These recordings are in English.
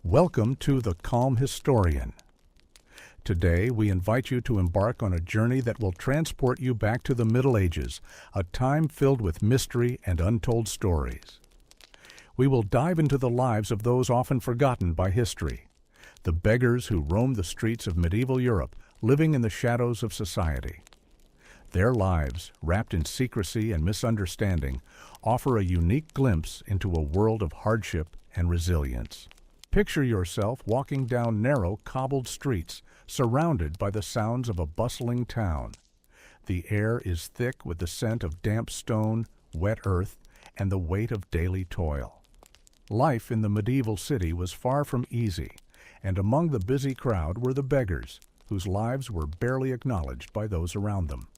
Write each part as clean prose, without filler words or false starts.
Welcome to The Calm Historian. Today, we invite you to embark on a journey that will transport you back to the Middle Ages, a time filled with mystery and untold stories. We will dive into the lives of those often forgotten by history, the beggars who roamed the streets of medieval Europe, living in the shadows of society. Their lives, wrapped in secrecy and misunderstanding, offer a unique glimpse into a world of hardship and resilience. Picture yourself walking down narrow, cobbled streets, surrounded by the sounds of a bustling town. The air is thick with the scent of damp stone, wet earth, and the weight of daily toil. Life in the medieval city was far from easy, and among the busy crowd were the beggars, whose lives were barely acknowledged by those around them.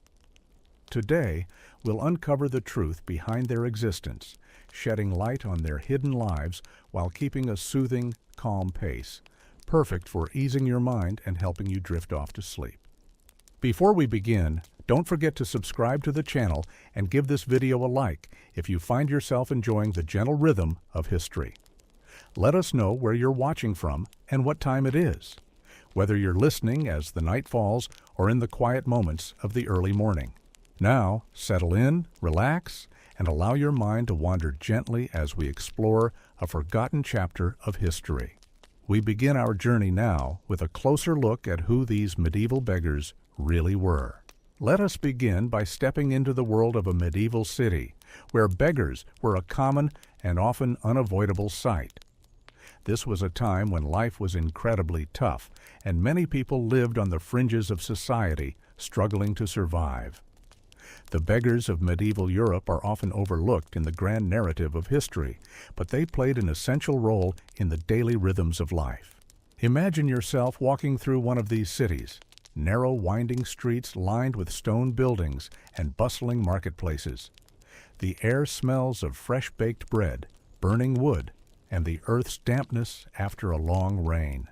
Today, we'll uncover the truth behind their existence, shedding light on their hidden lives while keeping a soothing, calm pace, perfect for easing your mind and helping you drift off to sleep. Before we begin, don't forget to subscribe to the channel and give this video a like if you find yourself enjoying the gentle rhythm of history. Let us know where you're watching from and what time it is, whether you're listening as the night falls or in the quiet moments of the early morning. Now, settle in, relax, and allow your mind to wander gently as we explore a forgotten chapter of history. We begin our journey now with a closer look at who these medieval beggars really were. Let us begin by stepping into the world of a medieval city, where beggars were a common and often unavoidable sight. This was a time when life was incredibly tough, and many people lived on the fringes of society, struggling to survive. The beggars of medieval Europe are often overlooked in the grand narrative of history, but they played an essential role in the daily rhythms of life. Imagine yourself walking through one of these cities, narrow winding streets lined with stone buildings and bustling marketplaces. The air smells of fresh-baked bread, burning wood, and the earth's dampness after a long rain.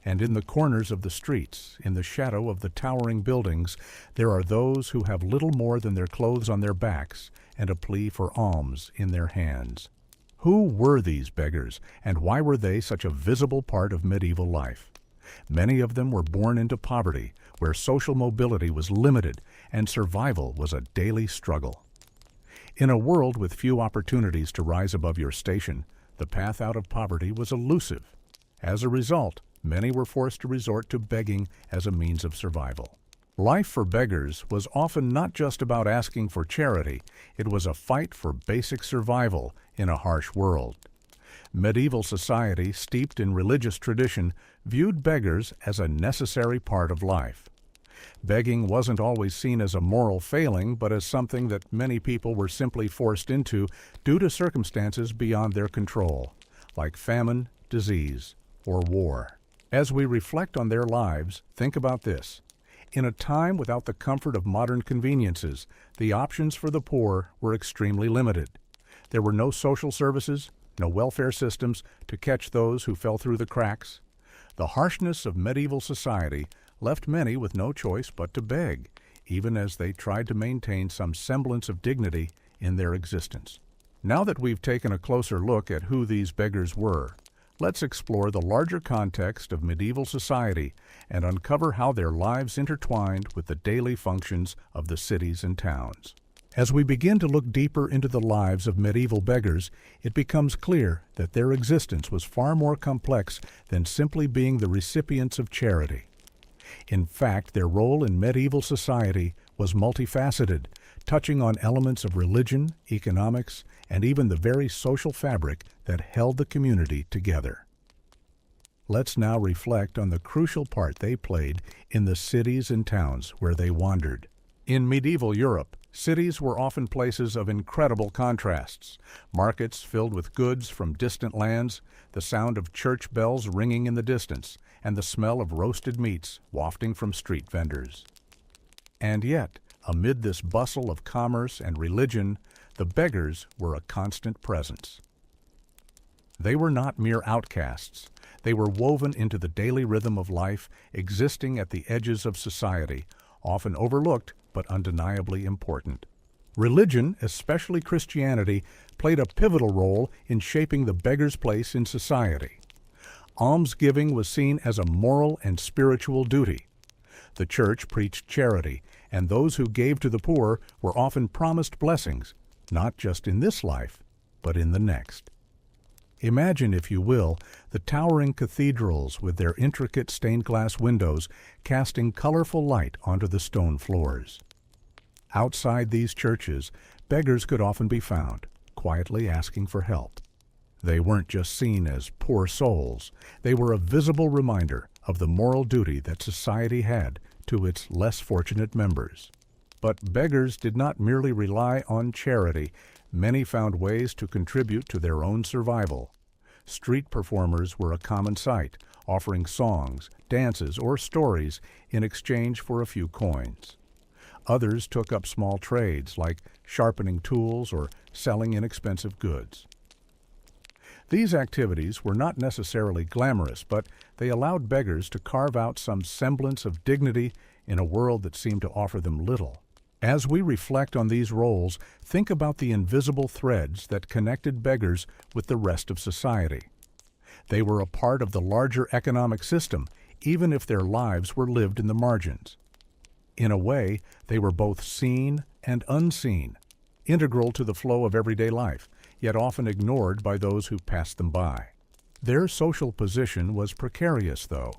And in the corners of the streets, in the shadow of the towering buildings, there are those who have little more than their clothes on their backs and a plea for alms in their hands. Who were these beggars, and why were they such a visible part of medieval life? Many of them were born into poverty, where social mobility was limited and survival was a daily struggle. In a world with few opportunities to rise above your station, the path out of poverty was elusive. As a result, many were forced to resort to begging as a means of survival. Life for beggars was often not just about asking for charity, it was a fight for basic survival in a harsh world. Medieval society, steeped in religious tradition, viewed beggars as a necessary part of life. Begging wasn't always seen as a moral failing, but as something that many people were simply forced into due to circumstances beyond their control, like famine, disease, or war. As we reflect on their lives, think about this. In a time without the comfort of modern conveniences, the options for the poor were extremely limited. There were no social services, no welfare systems to catch those who fell through the cracks. The harshness of medieval society left many with no choice but to beg, even as they tried to maintain some semblance of dignity in their existence. Now that we've taken a closer look at who these beggars were, let's explore the larger context of medieval society and uncover how their lives intertwined with the daily functions of the cities and towns. As we begin to look deeper into the lives of medieval beggars, it becomes clear that their existence was far more complex than simply being the recipients of charity. In fact, their role in medieval society was multifaceted, touching on elements of religion, economics, and even the very social fabric that held the community together. Let's now reflect on the crucial part they played in the cities and towns where they wandered. In medieval Europe, cities were often places of incredible contrasts. Markets filled with goods from distant lands, the sound of church bells ringing in the distance, and the smell of roasted meats wafting from street vendors. And yet, amid this bustle of commerce and religion, the beggars were a constant presence. They were not mere outcasts. They were woven into the daily rhythm of life, existing at the edges of society, often overlooked but undeniably important. Religion, especially Christianity, played a pivotal role in shaping the beggar's place in society. Almsgiving was seen as a moral and spiritual duty. The church preached charity, and those who gave to the poor were often promised blessings, not just in this life, but in the next. Imagine, if you will, the towering cathedrals with their intricate stained glass windows casting colorful light onto the stone floors. Outside these churches, beggars could often be found, quietly asking for help. They weren't just seen as poor souls, they were a visible reminder of the moral duty that society had to its less fortunate members. But beggars did not merely rely on charity. Many found ways to contribute to their own survival. Street performers were a common sight, offering songs, dances, or stories in exchange for a few coins. Others took up small trades like sharpening tools or selling inexpensive goods. These activities were not necessarily glamorous, but they allowed beggars to carve out some semblance of dignity in a world that seemed to offer them little. As we reflect on these roles, think about the invisible threads that connected beggars with the rest of society. They were a part of the larger economic system, even if their lives were lived in the margins. In a way, they were both seen and unseen, integral to the flow of everyday life, yet often ignored by those who passed them by. Their social position was precarious, though.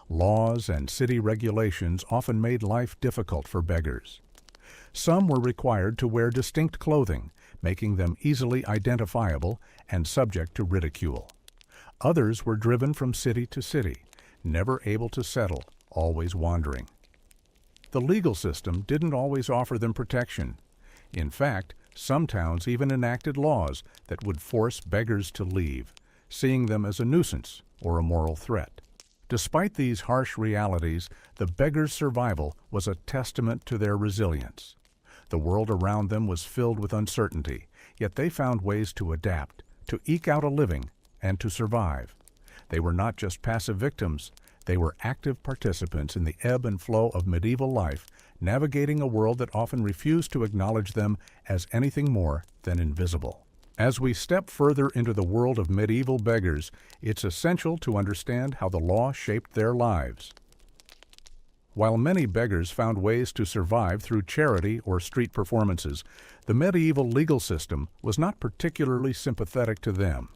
Laws and city regulations often made life difficult for beggars. Some were required to wear distinct clothing, making them easily identifiable and subject to ridicule. Others were driven from city to city, never able to settle, always wandering. The legal system didn't always offer them protection. In fact, some towns even enacted laws that would force beggars to leave, seeing them as a nuisance or a moral threat. Despite these harsh realities, the beggars' survival was a testament to their resilience. The world around them was filled with uncertainty, yet they found ways to adapt, to eke out a living, and to survive. They were not just passive victims, they were active participants in the ebb and flow of medieval life, navigating a world that often refused to acknowledge them as anything more than invisible. As we step further into the world of medieval beggars, it's essential to understand how the law shaped their lives. While many beggars found ways to survive through charity or street performances, the medieval legal system was not particularly sympathetic to them.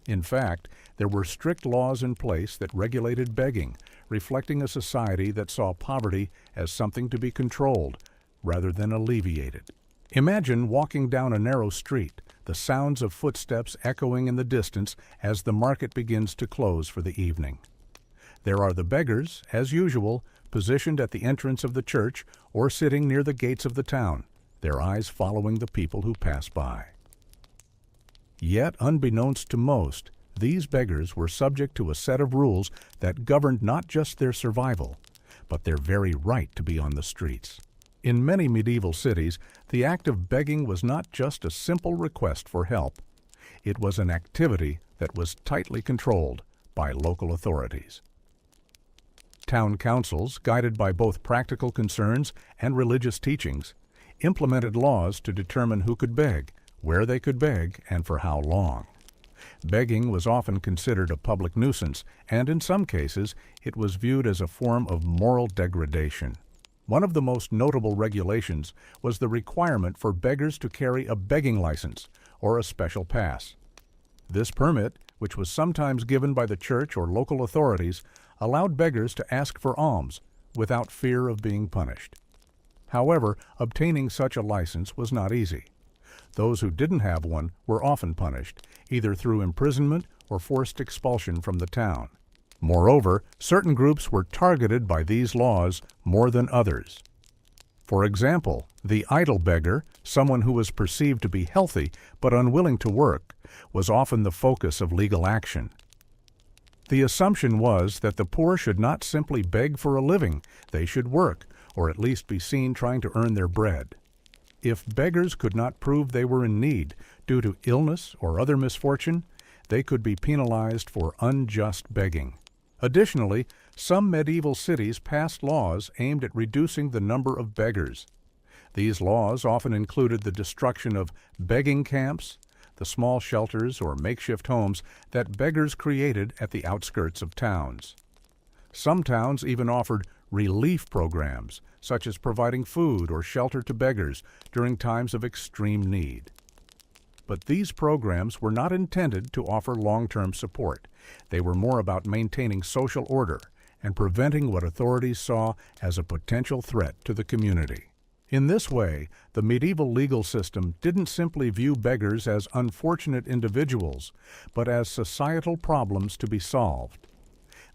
In fact, there were strict laws in place that regulated begging, reflecting a society that saw poverty as something to be controlled rather than alleviated. Imagine walking down a narrow street, the sounds of footsteps echoing in the distance as the market begins to close for the evening. There are the beggars, as usual, positioned at the entrance of the church or sitting near the gates of the town, their eyes following the people who pass by. Yet, unbeknownst to most, these beggars were subject to a set of rules that governed not just their survival, but their very right to be on the streets. In many medieval cities, the act of begging was not just a simple request for help. It was an activity that was tightly controlled by local authorities. Town councils, guided by both practical concerns and religious teachings, implemented laws to determine who could beg, where they could beg, and for how long. Begging was often considered a public nuisance, and in some cases, it was viewed as a form of moral degradation. One of the most notable regulations was the requirement for beggars to carry a begging license or a special pass. This permit, which was sometimes given by the church or local authorities, allowed beggars to ask for alms without fear of being punished. However, obtaining such a license was not easy. Those who didn't have one were often punished, either through imprisonment or forced expulsion from the town. Moreover, certain groups were targeted by these laws more than others. For example, the idle beggar, someone who was perceived to be healthy but unwilling to work, was often the focus of legal action. The assumption was that the poor should not simply beg for a living, they should work, or at least be seen trying to earn their bread. If beggars could not prove they were in need due to illness or other misfortune, they could be penalized for unjust begging. Additionally, some medieval cities passed laws aimed at reducing the number of beggars. These laws often included the destruction of begging camps, the small shelters or makeshift homes that beggars created at the outskirts of towns. Some towns even offered relief programs, such as providing food or shelter to beggars during times of extreme need. But these programs were not intended to offer long-term support. They were more about maintaining social order and preventing what authorities saw as a potential threat to the community. In this way, the medieval legal system didn't simply view beggars as unfortunate individuals, but as societal problems to be solved.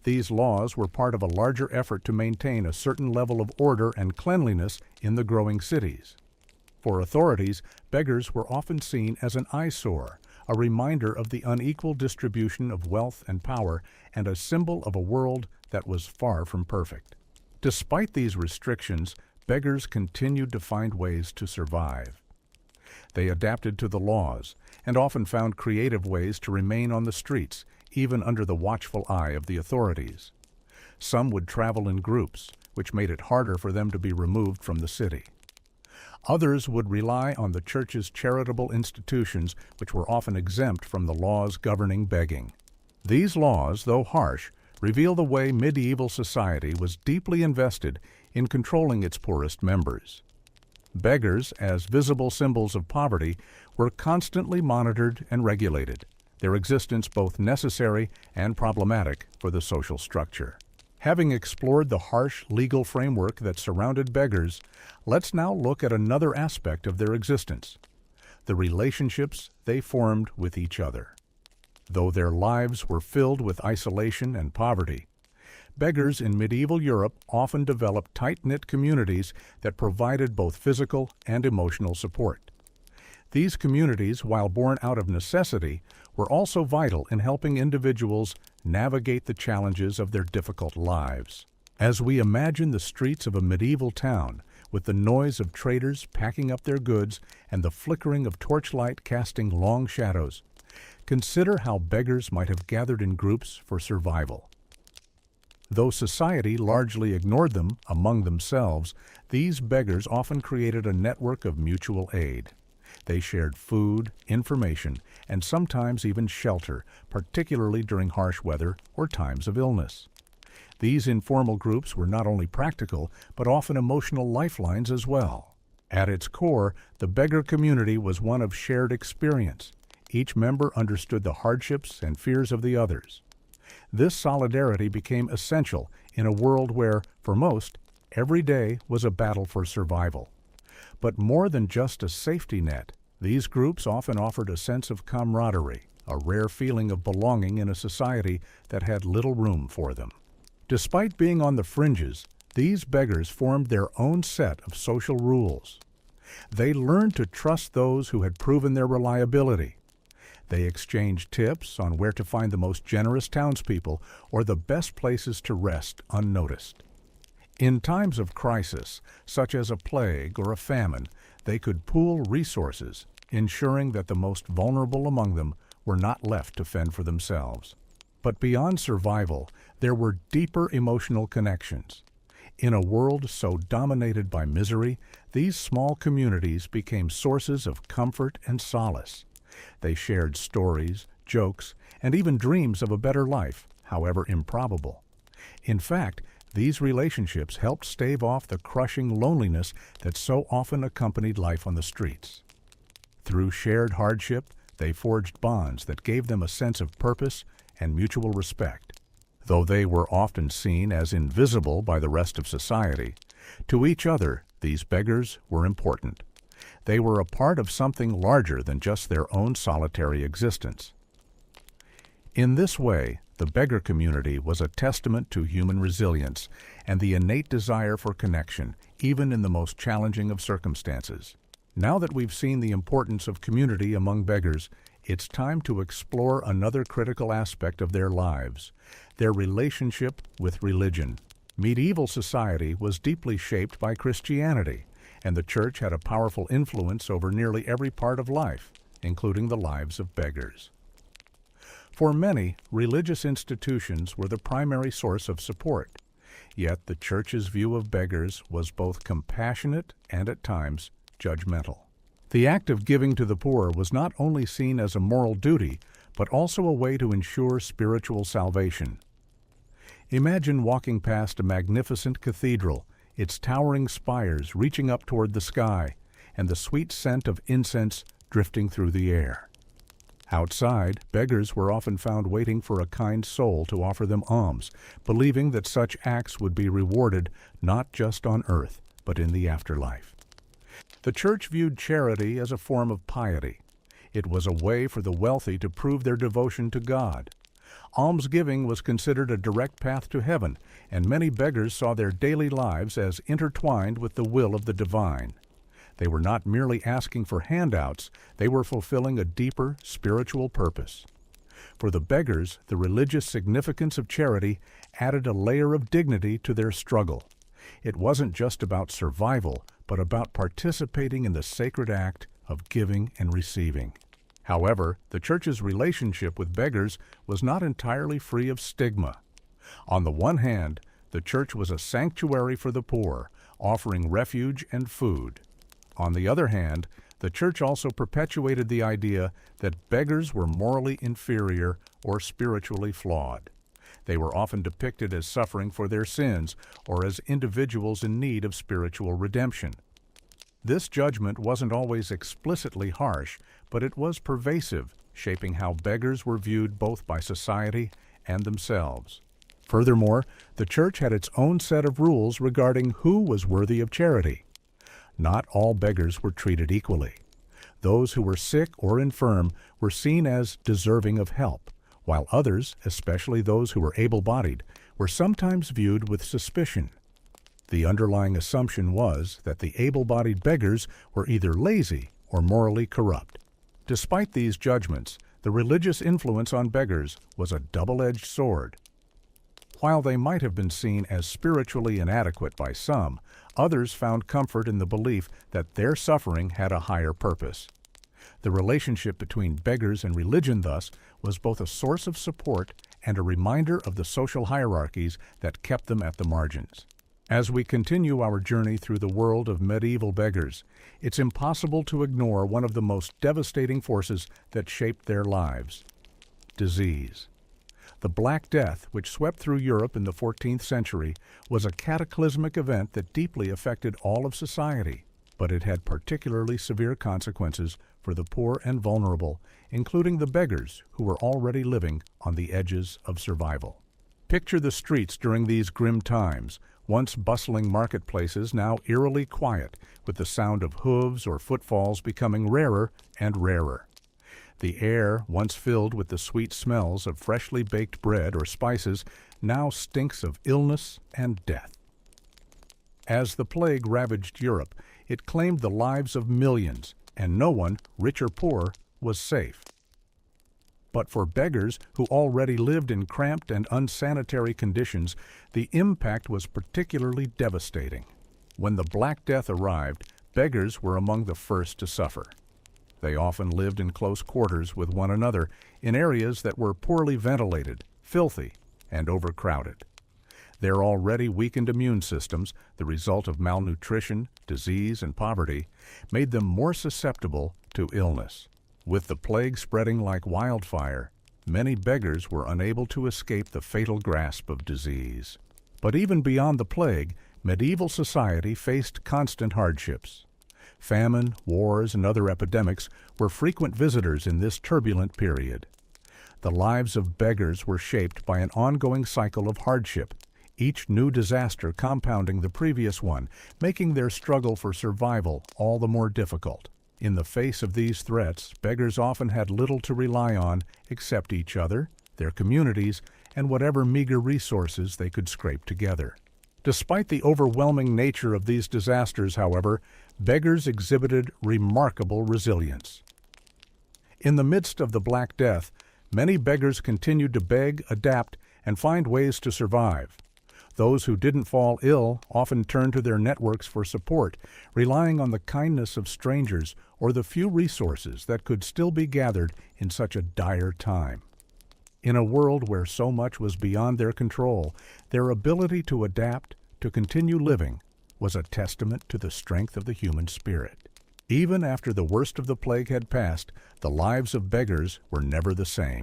These laws were part of a larger effort to maintain a certain level of order and cleanliness in the growing cities. For authorities, beggars were often seen as an eyesore, a reminder of the unequal distribution of wealth and power, and a symbol of a world that was far from perfect. Despite these restrictions, beggars continued to find ways to survive. They adapted to the laws and often found creative ways to remain on the streets, even under the watchful eye of the authorities. Some would travel in groups, which made it harder for them to be removed from the city. Others would rely on the church's charitable institutions, which were often exempt from the laws governing begging. These laws, though harsh, reveal the way medieval society was deeply invested in controlling its poorest members. Beggars, as visible symbols of poverty, were constantly monitored and regulated, their existence both necessary and problematic for the social structure. Having explored the harsh legal framework that surrounded beggars, let's now look at another aspect of their existence: the relationships they formed with each other. Though their lives were filled with isolation and poverty, beggars in medieval Europe often developed tight-knit communities that provided both physical and emotional support. These communities, while born out of necessity, were also vital in helping individuals navigate the challenges of their difficult lives. As we imagine the streets of a medieval town, with the noise of traders packing up their goods and the flickering of torchlight casting long shadows, consider how beggars might have gathered in groups for survival. Though society largely ignored them among themselves, these beggars often created a network of mutual aid. They shared food, information, and sometimes even shelter, particularly during harsh weather or times of illness. These informal groups were not only practical, but often emotional lifelines as well. At its core, the beggar community was one of shared experience. Each member understood the hardships and fears of the others. This solidarity became essential in a world where, for most, every day was a battle for survival. But more than just a safety net, these groups often offered a sense of camaraderie, a rare feeling of belonging in a society that had little room for them. Despite being on the fringes, these beggars formed their own set of social rules. They learned to trust those who had proven their reliability. They exchanged tips on where to find the most generous townspeople or the best places to rest unnoticed. In times of crisis, such as a plague or a famine, they could pool resources, ensuring that the most vulnerable among them were not left to fend for themselves. But beyond survival, there were deeper emotional connections. In a world so dominated by misery, these small communities became sources of comfort and solace. They shared stories, jokes, and even dreams of a better life, however improbable. In fact, these relationships helped stave off the crushing loneliness that so often accompanied life on the streets. Through shared hardship, they forged bonds that gave them a sense of purpose and mutual respect. Though they were often seen as invisible by the rest of society, to each other these beggars were important. They were a part of something larger than just their own solitary existence. In this way, the beggar community was a testament to human resilience and the innate desire for connection, even in the most challenging of circumstances. Now that we've seen the importance of community among beggars, it's time to explore another critical aspect of their lives: their relationship with religion. Medieval society was deeply shaped by Christianity, and the church had a powerful influence over nearly every part of life, including the lives of beggars. For many, religious institutions were the primary source of support, yet the church's view of beggars was both compassionate and, at times, judgmental. The act of giving to the poor was not only seen as a moral duty, but also a way to ensure spiritual salvation. Imagine walking past a magnificent cathedral, its towering spires reaching up toward the sky, and the sweet scent of incense drifting through the air. Outside, beggars were often found waiting for a kind soul to offer them alms, believing that such acts would be rewarded not just on earth, but in the afterlife. The church viewed charity as a form of piety. It was a way for the wealthy to prove their devotion to God. Almsgiving was considered a direct path to heaven, and many beggars saw their daily lives as intertwined with the will of the divine. They were not merely asking for handouts, they were fulfilling a deeper spiritual purpose. For the beggars, the religious significance of charity added a layer of dignity to their struggle. It wasn't just about survival, but about participating in the sacred act of giving and receiving. However, the church's relationship with beggars was not entirely free of stigma. On the one hand, the church was a sanctuary for the poor, offering refuge and food. On the other hand, the church also perpetuated the idea that beggars were morally inferior or spiritually flawed. They were often depicted as suffering for their sins or as individuals in need of spiritual redemption. This judgment wasn't always explicitly harsh, but it was pervasive, shaping how beggars were viewed both by society and themselves. Furthermore, the church had its own set of rules regarding who was worthy of charity. Not all beggars were treated equally. Those who were sick or infirm were seen as deserving of help, while others, especially those who were able-bodied, were sometimes viewed with suspicion. The underlying assumption was that the able-bodied beggars were either lazy or morally corrupt. Despite these judgments, the religious influence on beggars was a double-edged sword. While they might have been seen as spiritually inadequate by some, others found comfort in the belief that their suffering had a higher purpose. The relationship between beggars and religion, thus, was both a source of support and a reminder of the social hierarchies that kept them at the margins. As we continue our journey through the world of medieval beggars, it's impossible to ignore one of the most devastating forces that shaped their lives: disease. The Black Death, which swept through Europe in the 14th century, was a cataclysmic event that deeply affected all of society, but it had particularly severe consequences for the poor and vulnerable, including the beggars who were already living on the edges of survival. Picture the streets during these grim times, once bustling marketplaces now eerily quiet, with the sound of hooves or footfalls becoming rarer and rarer. The air, once filled with the sweet smells of freshly baked bread or spices, now stinks of illness and death. As the plague ravaged Europe, it claimed the lives of millions, and no one, rich or poor, was safe. But for beggars who already lived in cramped and unsanitary conditions, the impact was particularly devastating. When the Black Death arrived, beggars were among the first to suffer. They often lived in close quarters with one another in areas that were poorly ventilated, filthy, and overcrowded. Their already weakened immune systems, the result of malnutrition, disease, and poverty, made them more susceptible to illness. With the plague spreading like wildfire, many beggars were unable to escape the fatal grasp of disease. But even beyond the plague, medieval society faced constant hardships. Famine, wars, and other epidemics were frequent visitors in this turbulent period. The lives of beggars were shaped by an ongoing cycle of hardship, each new disaster compounding the previous one, making their struggle for survival all the more difficult. In the face of these threats, beggars often had little to rely on except each other, their communities, and whatever meager resources they could scrape together. Despite the overwhelming nature of these disasters, however, beggars exhibited remarkable resilience. In the midst of the Black Death, many beggars continued to beg, adapt, and find ways to survive. Those who didn't fall ill often turned to their networks for support, relying on the kindness of strangers or the few resources that could still be gathered in such a dire time. In a world where so much was beyond their control, their ability to adapt, to continue living, was a testament to the strength of the human spirit. Even after the worst of the plague had passed, the lives of beggars were never the same.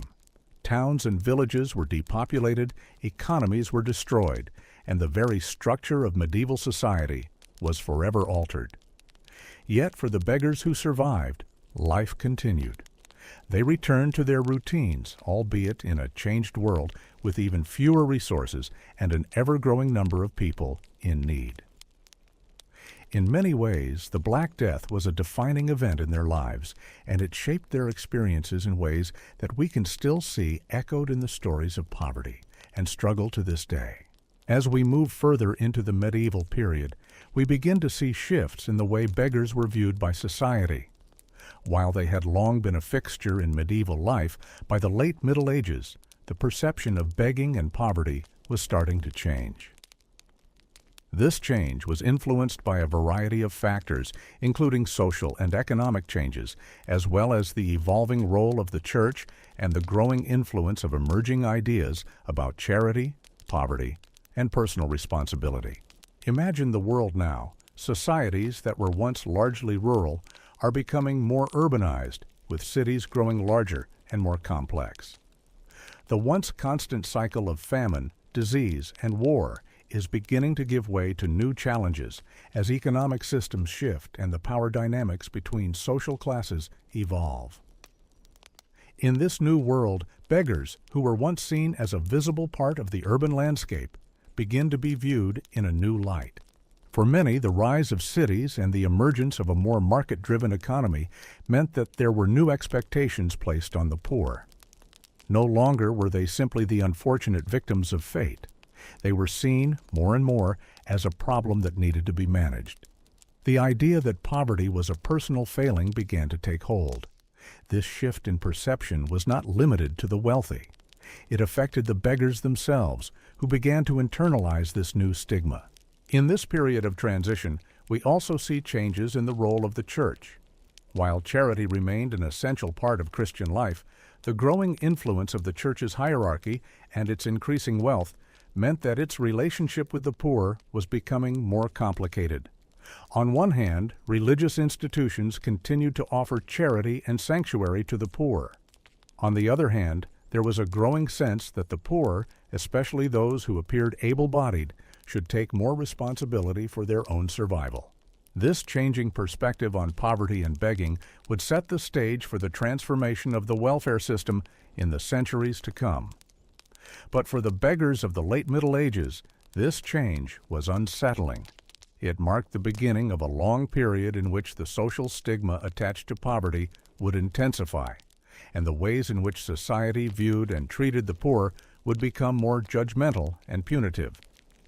Towns and villages were depopulated, economies were destroyed, and the very structure of medieval society was forever altered. Yet for the beggars who survived, life continued. They returned to their routines, albeit in a changed world with even fewer resources and an ever-growing number of people in need. In many ways, the Black Death was a defining event in their lives, and it shaped their experiences in ways that we can still see echoed in the stories of poverty and struggle to this day. As we move further into the medieval period, we begin to see shifts in the way beggars were viewed by society. While they had long been a fixture in medieval life, by the late Middle Ages, the perception of begging and poverty was starting to change. This change was influenced by a variety of factors, including social and economic changes, as well as the evolving role of the church and the growing influence of emerging ideas about charity, poverty, and personal responsibility. Imagine the world now. Societies that were once largely rural are becoming more urbanized, with cities growing larger and more complex. The once constant cycle of famine, disease, and war is beginning to give way to new challenges as economic systems shift and the power dynamics between social classes evolve. In this new world, beggars, who were once seen as a visible part of the urban landscape, begin to be viewed in a new light. For many, the rise of cities and the emergence of a more market-driven economy meant that there were new expectations placed on the poor. No longer were they simply the unfortunate victims of fate. They were seen, more and more, as a problem that needed to be managed. The idea that poverty was a personal failing began to take hold. This shift in perception was not limited to the wealthy. It affected the beggars themselves, who began to internalize this new stigma. In this period of transition, we also see changes in the role of the church. While charity remained an essential part of Christian life, the growing influence of the church's hierarchy and its increasing wealth meant that its relationship with the poor was becoming more complicated. On one hand, religious institutions continued to offer charity and sanctuary to the poor. On the other hand, there was a growing sense that the poor, especially those who appeared able-bodied, should take more responsibility for their own survival. This changing perspective on poverty and begging would set the stage for the transformation of the welfare system in the centuries to come. But for the beggars of the late Middle Ages, this change was unsettling. It marked the beginning of a long period in which the social stigma attached to poverty would intensify, and the ways in which society viewed and treated the poor would become more judgmental and punitive.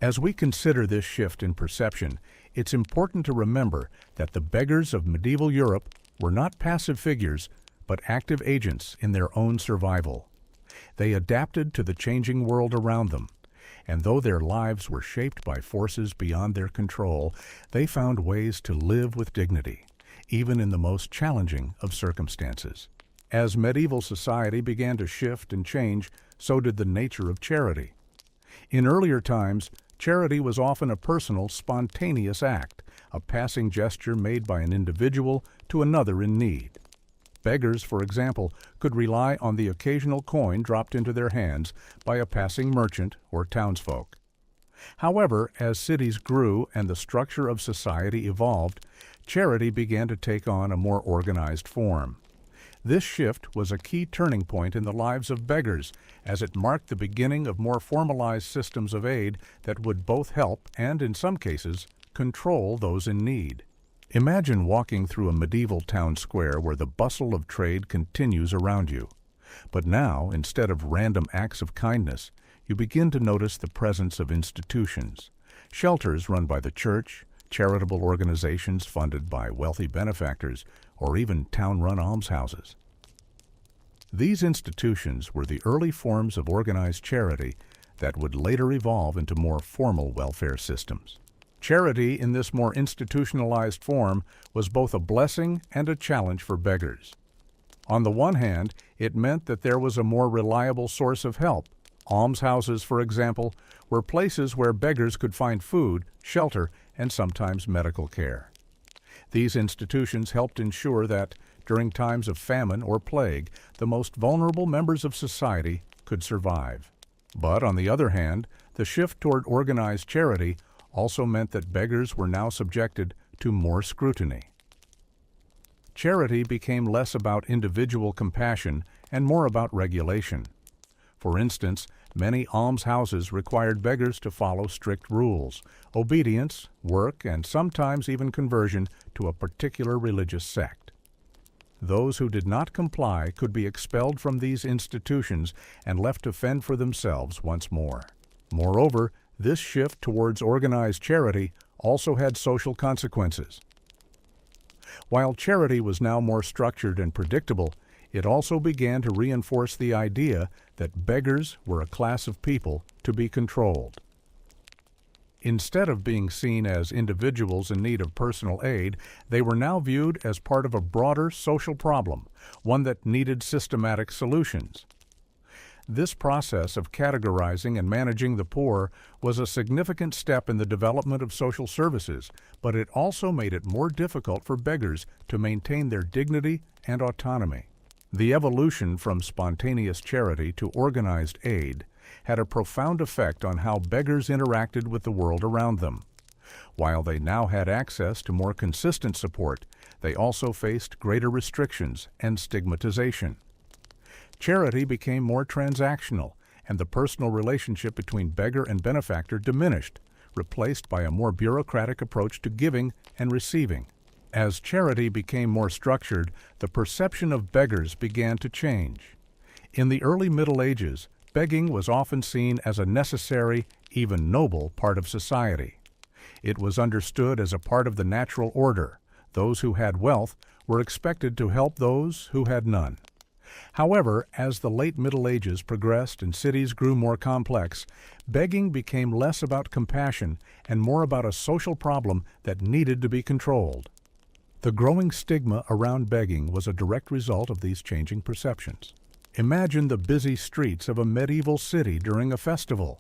As we consider this shift in perception, it's important to remember that the beggars of medieval Europe were not passive figures, but active agents in their own survival. They adapted to the changing world around them, and though their lives were shaped by forces beyond their control, they found ways to live with dignity, even in the most challenging of circumstances. As medieval society began to shift and change, so did the nature of charity. In earlier times, charity was often a personal, spontaneous act, a passing gesture made by an individual to another in need. Beggars, for example, could rely on the occasional coin dropped into their hands by a passing merchant or townsfolk. However, as cities grew and the structure of society evolved, charity began to take on a more organized form. This shift was a key turning point in the lives of beggars, as it marked the beginning of more formalized systems of aid that would both help and, in some cases, control those in need. Imagine walking through a medieval town square where the bustle of trade continues around you. But now, instead of random acts of kindness, you begin to notice the presence of institutions, shelters run by the church, charitable organizations funded by wealthy benefactors, or even town-run almshouses. These institutions were the early forms of organized charity that would later evolve into more formal welfare systems. Charity in this more institutionalized form was both a blessing and a challenge for beggars. On the one hand, it meant that there was a more reliable source of help. Almshouses, for example, were places where beggars could find food, shelter, and sometimes medical care. These institutions helped ensure that, during times of famine or plague, the most vulnerable members of society could survive. But on the other hand, the shift toward organized charity also meant that beggars were now subjected to more scrutiny. Charity became less about individual compassion and more about regulation. For instance, many almshouses required beggars to follow strict rules, obedience, work, and sometimes even conversion to a particular religious sect. Those who did not comply could be expelled from these institutions and left to fend for themselves once more. Moreover, this shift towards organized charity also had social consequences. While charity was now more structured and predictable, it also began to reinforce the idea that beggars were a class of people to be controlled. Instead of being seen as individuals in need of personal aid, they were now viewed as part of a broader social problem, one that needed systematic solutions. This process of categorizing and managing the poor was a significant step in the development of social services, but it also made it more difficult for beggars to maintain their dignity and autonomy. The evolution from spontaneous charity to organized aid had a profound effect on how beggars interacted with the world around them. While they now had access to more consistent support, they also faced greater restrictions and stigmatization. Charity became more transactional, and the personal relationship between beggar and benefactor diminished, replaced by a more bureaucratic approach to giving and receiving. As charity became more structured, the perception of beggars began to change. In the early Middle Ages, begging was often seen as a necessary, even noble, part of society. It was understood as a part of the natural order. Those who had wealth were expected to help those who had none. However, as the late Middle Ages progressed and cities grew more complex, begging became less about compassion and more about a social problem that needed to be controlled. The growing stigma around begging was a direct result of these changing perceptions. Imagine the busy streets of a medieval city during a festival.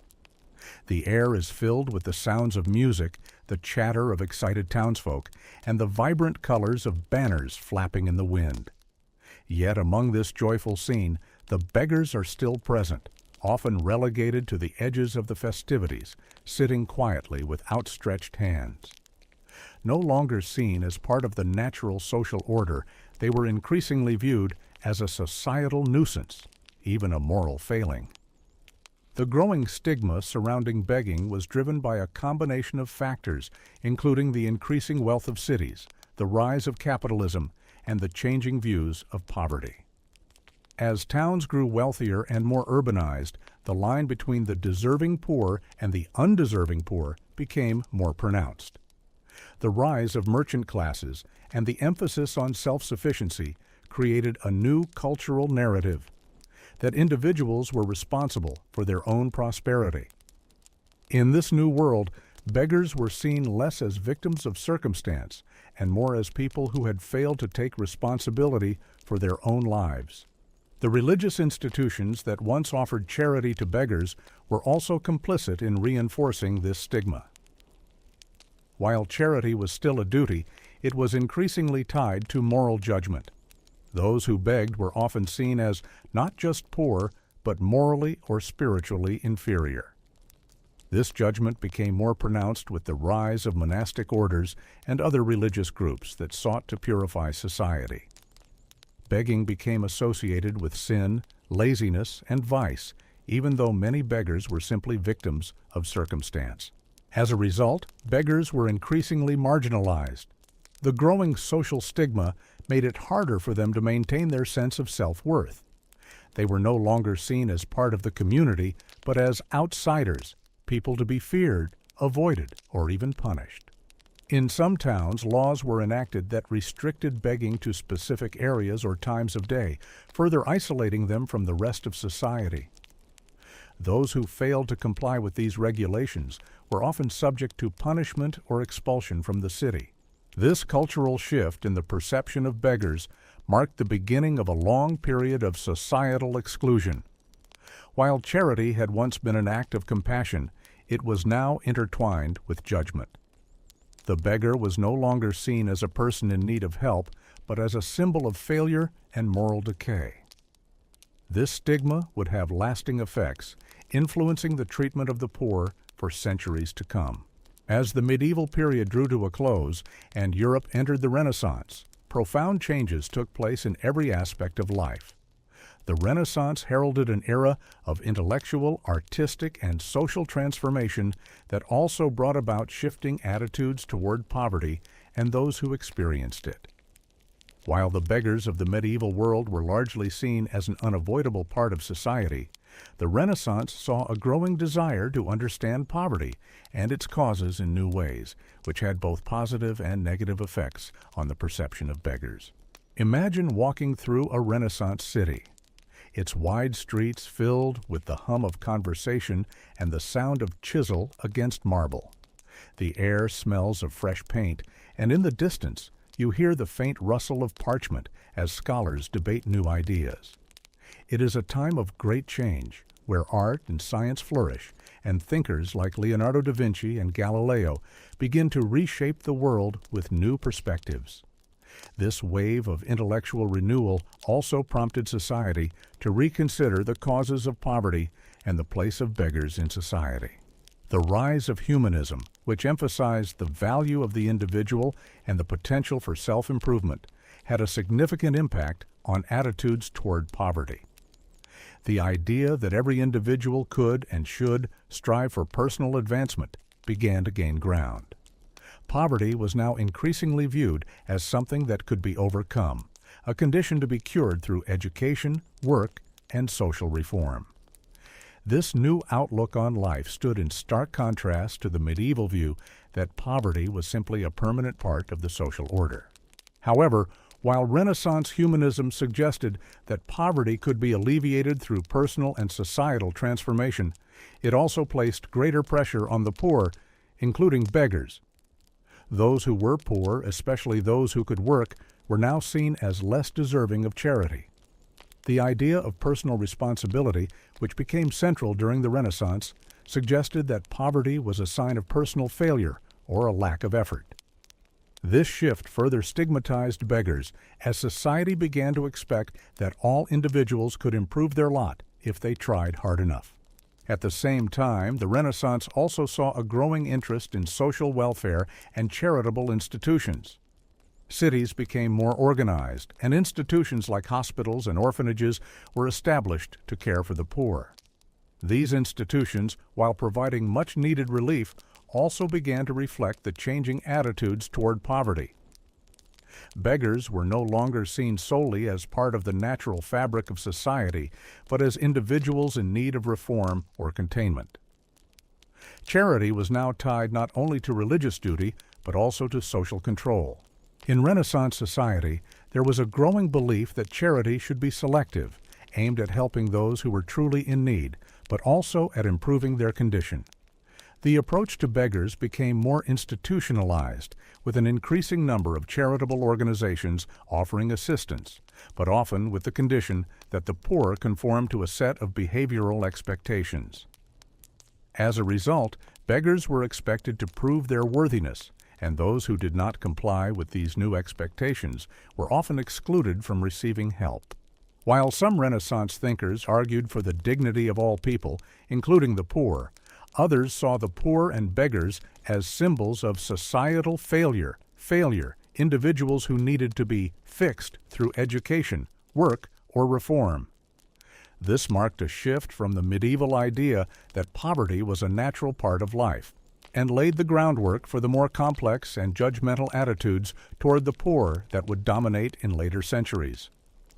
The air is filled with the sounds of music, the chatter of excited townsfolk, and the vibrant colors of banners flapping in the wind. Yet among this joyful scene, the beggars are still present, often relegated to the edges of the festivities, sitting quietly with outstretched hands. No longer seen as part of the natural social order, they were increasingly viewed as a societal nuisance, even a moral failing. The growing stigma surrounding begging was driven by a combination of factors, including the increasing wealth of cities, the rise of capitalism, and the changing views of poverty. As towns grew wealthier and more urbanized, the line between the deserving poor and the undeserving poor became more pronounced. The rise of merchant classes and the emphasis on self-sufficiency created a new cultural narrative that individuals were responsible for their own prosperity. In this new world, beggars were seen less as victims of circumstance and more as people who had failed to take responsibility for their own lives. The religious institutions that once offered charity to beggars were also complicit in reinforcing this stigma. While charity was still a duty, it was increasingly tied to moral judgment. Those who begged were often seen as not just poor, but morally or spiritually inferior. This judgment became more pronounced with the rise of monastic orders and other religious groups that sought to purify society. Begging became associated with sin, laziness, and vice, even though many beggars were simply victims of circumstance. As a result, beggars were increasingly marginalized. The growing social stigma made it harder for them to maintain their sense of self-worth. They were no longer seen as part of the community, but as outsiders, people to be feared, avoided, or even punished. In some towns, laws were enacted that restricted begging to specific areas or times of day, further isolating them from the rest of society. Those who failed to comply with these regulations were often subject to punishment or expulsion from the city. This cultural shift in the perception of beggars marked the beginning of a long period of societal exclusion. While charity had once been an act of compassion, it was now intertwined with judgment. The beggar was no longer seen as a person in need of help, but as a symbol of failure and moral decay. This stigma would have lasting effects, influencing the treatment of the poor for centuries to come. As the medieval period drew to a close and Europe entered the Renaissance, profound changes took place in every aspect of life. The Renaissance heralded an era of intellectual, artistic, and social transformation that also brought about shifting attitudes toward poverty and those who experienced it. While the beggars of the medieval world were largely seen as an unavoidable part of society, the Renaissance saw a growing desire to understand poverty and its causes in new ways, which had both positive and negative effects on the perception of beggars. Imagine walking through a Renaissance city, its wide streets filled with the hum of conversation and the sound of chisel against marble. The air smells of fresh paint, and in the distance you hear the faint rustle of parchment as scholars debate new ideas. It is a time of great change, where art and science flourish, and thinkers like Leonardo da Vinci and Galileo begin to reshape the world with new perspectives. This wave of intellectual renewal also prompted society to reconsider the causes of poverty and the place of beggars in society. The rise of humanism, which emphasized the value of the individual and the potential for self-improvement, had a significant impact on attitudes toward poverty. The idea that every individual could and should strive for personal advancement began to gain ground. Poverty was now increasingly viewed as something that could be overcome, a condition to be cured through education, work, and social reform. This new outlook on life stood in stark contrast to the medieval view that poverty was simply a permanent part of the social order. However, while Renaissance humanism suggested that poverty could be alleviated through personal and societal transformation, it also placed greater pressure on the poor, including beggars. Those who were poor, especially those who could work, were now seen as less deserving of charity. The idea of personal responsibility, which became central during the Renaissance, suggested that poverty was a sign of personal failure or a lack of effort. This shift further stigmatized beggars as society began to expect that all individuals could improve their lot if they tried hard enough. At the same time, the Renaissance also saw a growing interest in social welfare and charitable institutions. Cities became more organized, and institutions like hospitals and orphanages were established to care for the poor. These institutions, while providing much-needed relief, also began to reflect the changing attitudes toward poverty. Beggars were no longer seen solely as part of the natural fabric of society, but as individuals in need of reform or containment. Charity was now tied not only to religious duty, but also to social control. In Renaissance society, there was a growing belief that charity should be selective, aimed at helping those who were truly in need, but also at improving their condition. The approach to beggars became more institutionalized, with an increasing number of charitable organizations offering assistance, but often with the condition that the poor conform to a set of behavioral expectations. As a result, beggars were expected to prove their worthiness, and those who did not comply with these new expectations were often excluded from receiving help. While some Renaissance thinkers argued for the dignity of all people, including the poor, others saw the poor and beggars as symbols of societal failure, individuals who needed to be fixed through education, work, or reform. This marked a shift from the medieval idea that poverty was a natural part of life, and laid the groundwork for the more complex and judgmental attitudes toward the poor that would dominate in later centuries.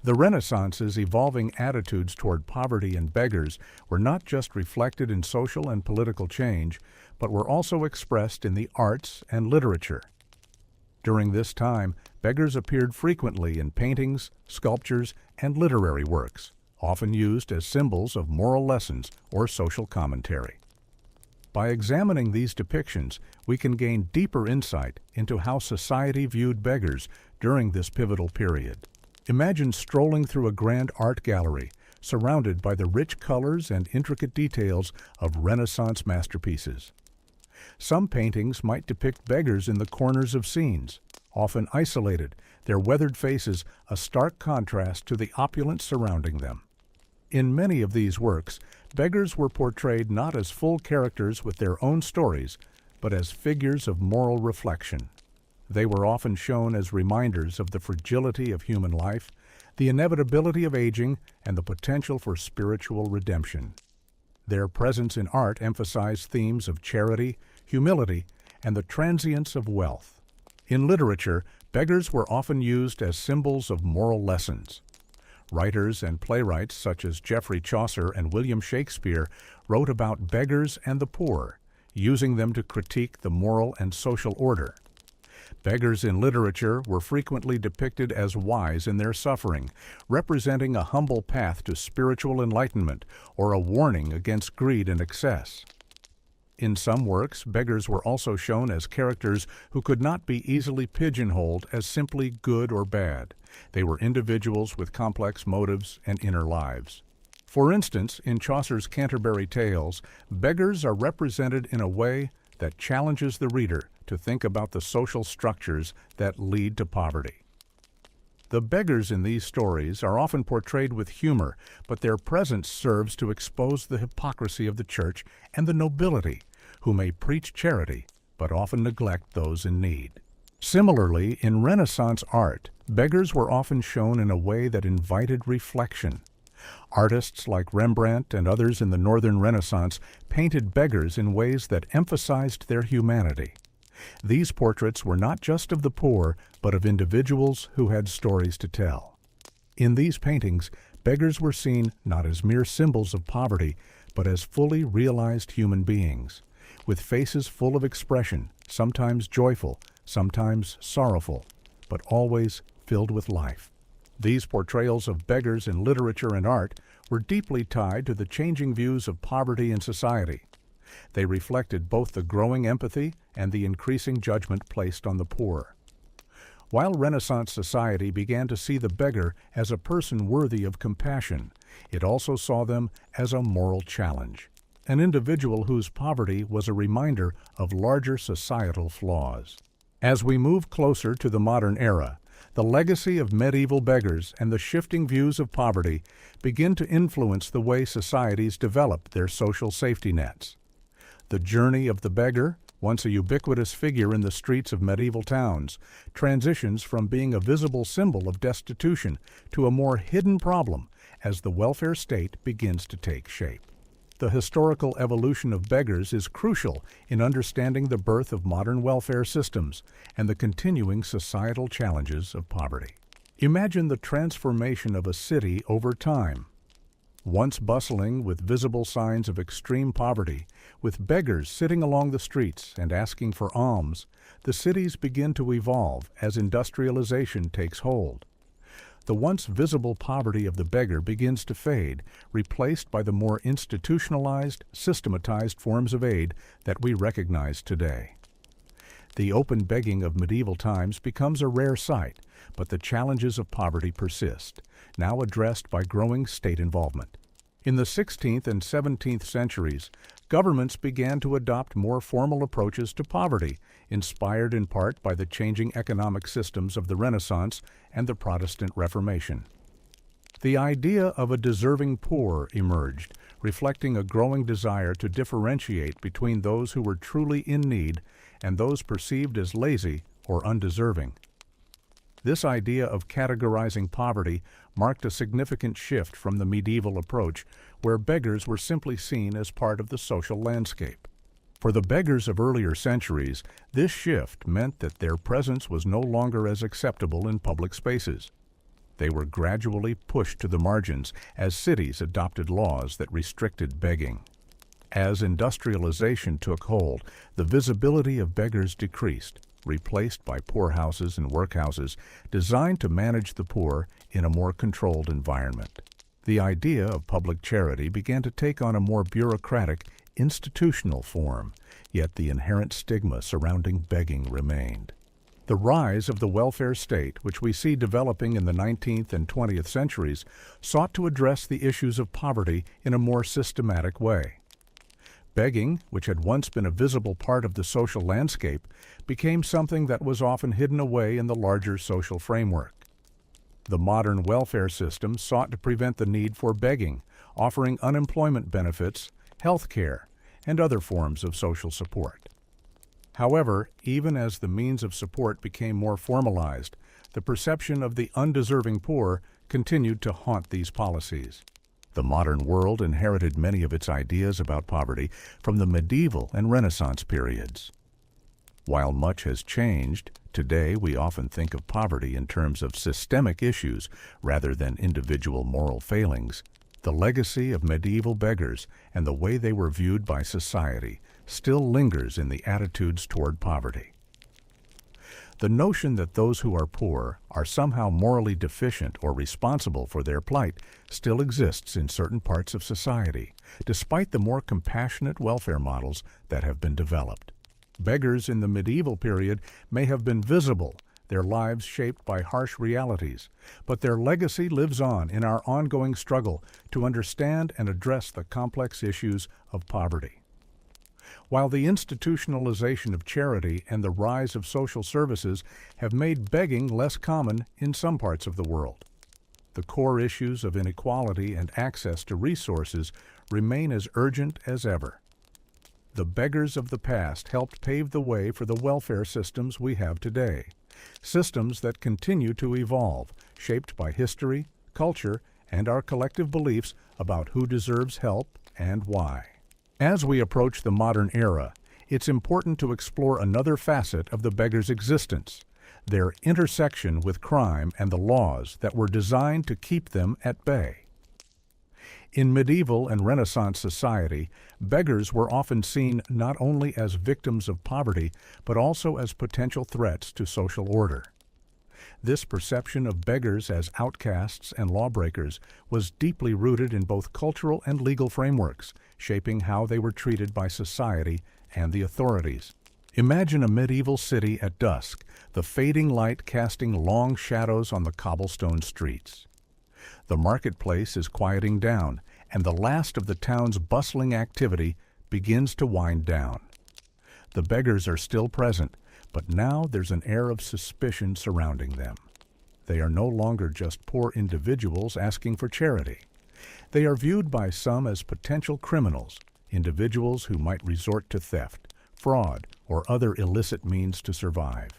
The Renaissance's evolving attitudes toward poverty and beggars were not just reflected in social and political change, but were also expressed in the arts and literature. During this time, beggars appeared frequently in paintings, sculptures, and literary works, often used as symbols of moral lessons or social commentary. By examining these depictions, we can gain deeper insight into how society viewed beggars during this pivotal period. Imagine strolling through a grand art gallery, surrounded by the rich colors and intricate details of Renaissance masterpieces. Some paintings might depict beggars in the corners of scenes, often isolated, their weathered faces a stark contrast to the opulence surrounding them. In many of these works, beggars were portrayed not as full characters with their own stories, but as figures of moral reflection. They were often shown as reminders of the fragility of human life, the inevitability of aging, and the potential for spiritual redemption. Their presence in art emphasized themes of charity, humility, and the transience of wealth. In literature, beggars were often used as symbols of moral lessons. Writers and playwrights such as Geoffrey Chaucer and William Shakespeare wrote about beggars and the poor, using them to critique the moral and social order. Beggars in literature were frequently depicted as wise in their suffering, representing a humble path to spiritual enlightenment or a warning against greed and excess. In some works, beggars were also shown as characters who could not be easily pigeonholed as simply good or bad. They were individuals with complex motives and inner lives. For instance, in Chaucer's Canterbury Tales, beggars are represented in a way that challenges the reader to think about the social structures that lead to poverty. The beggars in these stories are often portrayed with humor, but their presence serves to expose the hypocrisy of the church and the nobility, who may preach charity but often neglect those in need. Similarly, in Renaissance art, beggars were often shown in a way that invited reflection. Artists like Rembrandt and others in the Northern Renaissance painted beggars in ways that emphasized their humanity. These portraits were not just of the poor, but of individuals who had stories to tell. In these paintings, beggars were seen not as mere symbols of poverty, but as fully realized human beings, with faces full of expression, sometimes joyful, sometimes sorrowful, but always filled with life. These portrayals of beggars in literature and art were deeply tied to the changing views of poverty in society. They reflected both the growing empathy and the increasing judgment placed on the poor. While Renaissance society began to see the beggar as a person worthy of compassion, it also saw them as a moral challenge, an individual whose poverty was a reminder of larger societal flaws. As we move closer to the modern era, the legacy of medieval beggars and the shifting views of poverty begin to influence the way societies develop their social safety nets. The journey of the beggar, once a ubiquitous figure in the streets of medieval towns, transitions from being a visible symbol of destitution to a more hidden problem as the welfare state begins to take shape. The historical evolution of beggars is crucial in understanding the birth of modern welfare systems and the continuing societal challenges of poverty. Imagine the transformation of a city over time. Once bustling with visible signs of extreme poverty, with beggars sitting along the streets and asking for alms, the cities begin to evolve as industrialization takes hold. The once visible poverty of the beggar begins to fade, replaced by the more institutionalized, systematized forms of aid that we recognize today. The open begging of medieval times becomes a rare sight, but the challenges of poverty persist, now addressed by growing state involvement. In the 16th and 17th centuries, governments began to adopt more formal approaches to poverty, inspired in part by the changing economic systems of the Renaissance and the Protestant Reformation. The idea of a deserving poor emerged, reflecting a growing desire to differentiate between those who were truly in need and those perceived as lazy or undeserving. This idea of categorizing poverty marked a significant shift from the medieval approach, where beggars were simply seen as part of the social landscape. For the beggars of earlier centuries, this shift meant that their presence was no longer as acceptable in public spaces. They were gradually pushed to the margins as cities adopted laws that restricted begging. As industrialization took hold, the visibility of beggars decreased, replaced by poorhouses and workhouses designed to manage the poor in a more controlled environment. The idea of public charity began to take on a more bureaucratic, institutional form, yet the inherent stigma surrounding begging remained. The rise of the welfare state, which we see developing in the 19th and 20th centuries, sought to address the issues of poverty in a more systematic way. Begging, which had once been a visible part of the social landscape, became something that was often hidden away in the larger social framework. The modern welfare system sought to prevent the need for begging, offering unemployment benefits, health care, and other forms of social support. However, even as the means of support became more formalized, the perception of the undeserving poor continued to haunt these policies. The modern world inherited many of its ideas about poverty from the medieval and Renaissance periods. While much has changed, today we often think of poverty in terms of systemic issues rather than individual moral failings. The legacy of medieval beggars and the way they were viewed by society still lingers in the attitudes toward poverty. The notion that those who are poor are somehow morally deficient or responsible for their plight still exists in certain parts of society, despite the more compassionate welfare models that have been developed. Beggars in the medieval period may have been visible, their lives shaped by harsh realities, but their legacy lives on in our ongoing struggle to understand and address the complex issues of poverty. While the institutionalization of charity and the rise of social services have made begging less common in some parts of the world, the core issues of inequality and access to resources remain as urgent as ever. The beggars of the past helped pave the way for the welfare systems we have today, systems that continue to evolve, shaped by history, culture, and our collective beliefs about who deserves help and why. As we approach the modern era, it's important to explore another facet of the beggars' existence, their intersection with crime and the laws that were designed to keep them at bay. In medieval and Renaissance society, beggars were often seen not only as victims of poverty, but also as potential threats to social order. This perception of beggars as outcasts and lawbreakers was deeply rooted in both cultural and legal frameworks, shaping how they were treated by society and the authorities. Imagine a medieval city at dusk, the fading light casting long shadows on the cobblestone streets. The marketplace is quieting down, and the last of the town's bustling activity begins to wind down. The beggars are still present, but now there's an air of suspicion surrounding them. They are no longer just poor individuals asking for charity. They are viewed by some as potential criminals, individuals who might resort to theft, fraud, or other illicit means to survive.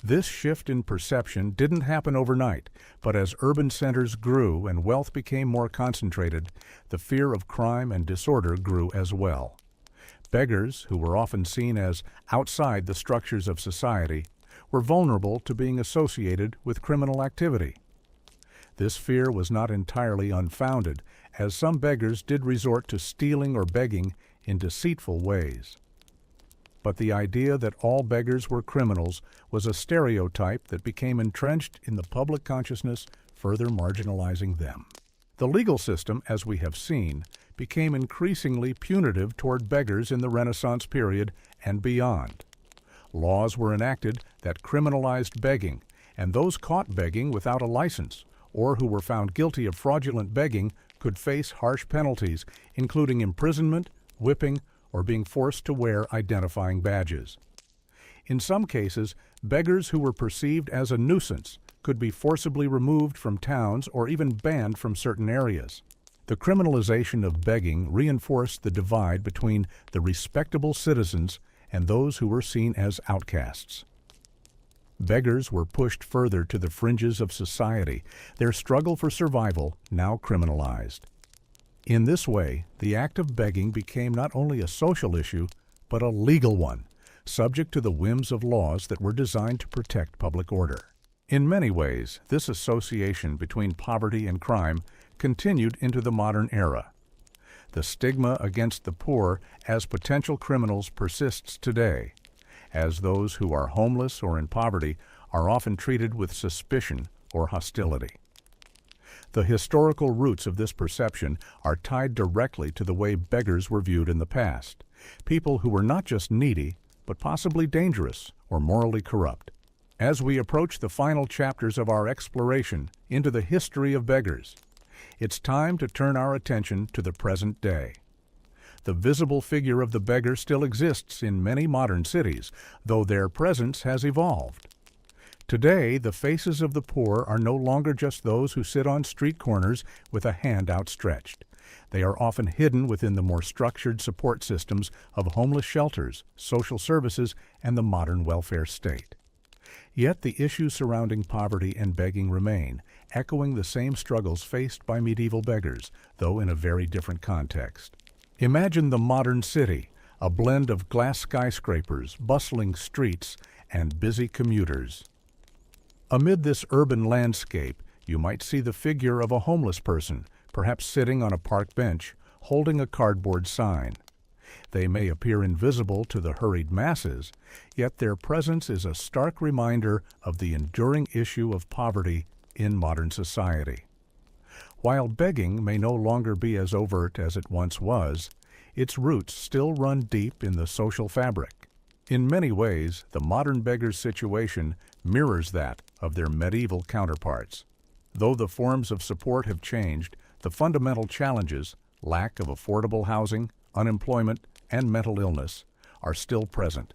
This shift in perception didn't happen overnight, but as urban centers grew and wealth became more concentrated, the fear of crime and disorder grew as well. Beggars, who were often seen as outside the structures of society, were vulnerable to being associated with criminal activity. This fear was not entirely unfounded, as some beggars did resort to stealing or begging in deceitful ways. But the idea that all beggars were criminals was a stereotype that became entrenched in the public consciousness, further marginalizing them. The legal system, as we have seen, became increasingly punitive toward beggars in the Renaissance period and beyond. Laws were enacted that criminalized begging, and those caught begging without a license or who were found guilty of fraudulent begging could face harsh penalties, including imprisonment, whipping, or being forced to wear identifying badges. In some cases, beggars who were perceived as a nuisance could be forcibly removed from towns or even banned from certain areas. The criminalization of begging reinforced the divide between the respectable citizens and those who were seen as outcasts. Beggars were pushed further to the fringes of society, their struggle for survival now criminalized. In this way, the act of begging became not only a social issue, but a legal one, subject to the whims of laws that were designed to protect public order. In many ways, this association between poverty and crime continued into the modern era. The stigma against the poor as potential criminals persists today, as those who are homeless or in poverty are often treated with suspicion or hostility. The historical roots of this perception are tied directly to the way beggars were viewed in the past, people who were not just needy, but possibly dangerous or morally corrupt. As we approach the final chapters of our exploration into the history of beggars, it's time to turn our attention to the present day. The visible figure of the beggar still exists in many modern cities, though their presence has evolved. Today, the faces of the poor are no longer just those who sit on street corners with a hand outstretched. They are often hidden within the more structured support systems of homeless shelters, social services, and the modern welfare state. Yet the issues surrounding poverty and begging remain, echoing the same struggles faced by medieval beggars, though in a very different context. Imagine the modern city, a blend of glass skyscrapers, bustling streets, and busy commuters. Amid this urban landscape, you might see the figure of a homeless person, perhaps sitting on a park bench, holding a cardboard sign. They may appear invisible to the hurried masses, yet their presence is a stark reminder of the enduring issue of poverty in modern society. While begging may no longer be as overt as it once was, its roots still run deep in the social fabric. In many ways, the modern beggar's situation mirrors that of their medieval counterparts. Though the forms of support have changed, the fundamental challenges, lack of affordable housing, unemployment, and mental illness, are still present.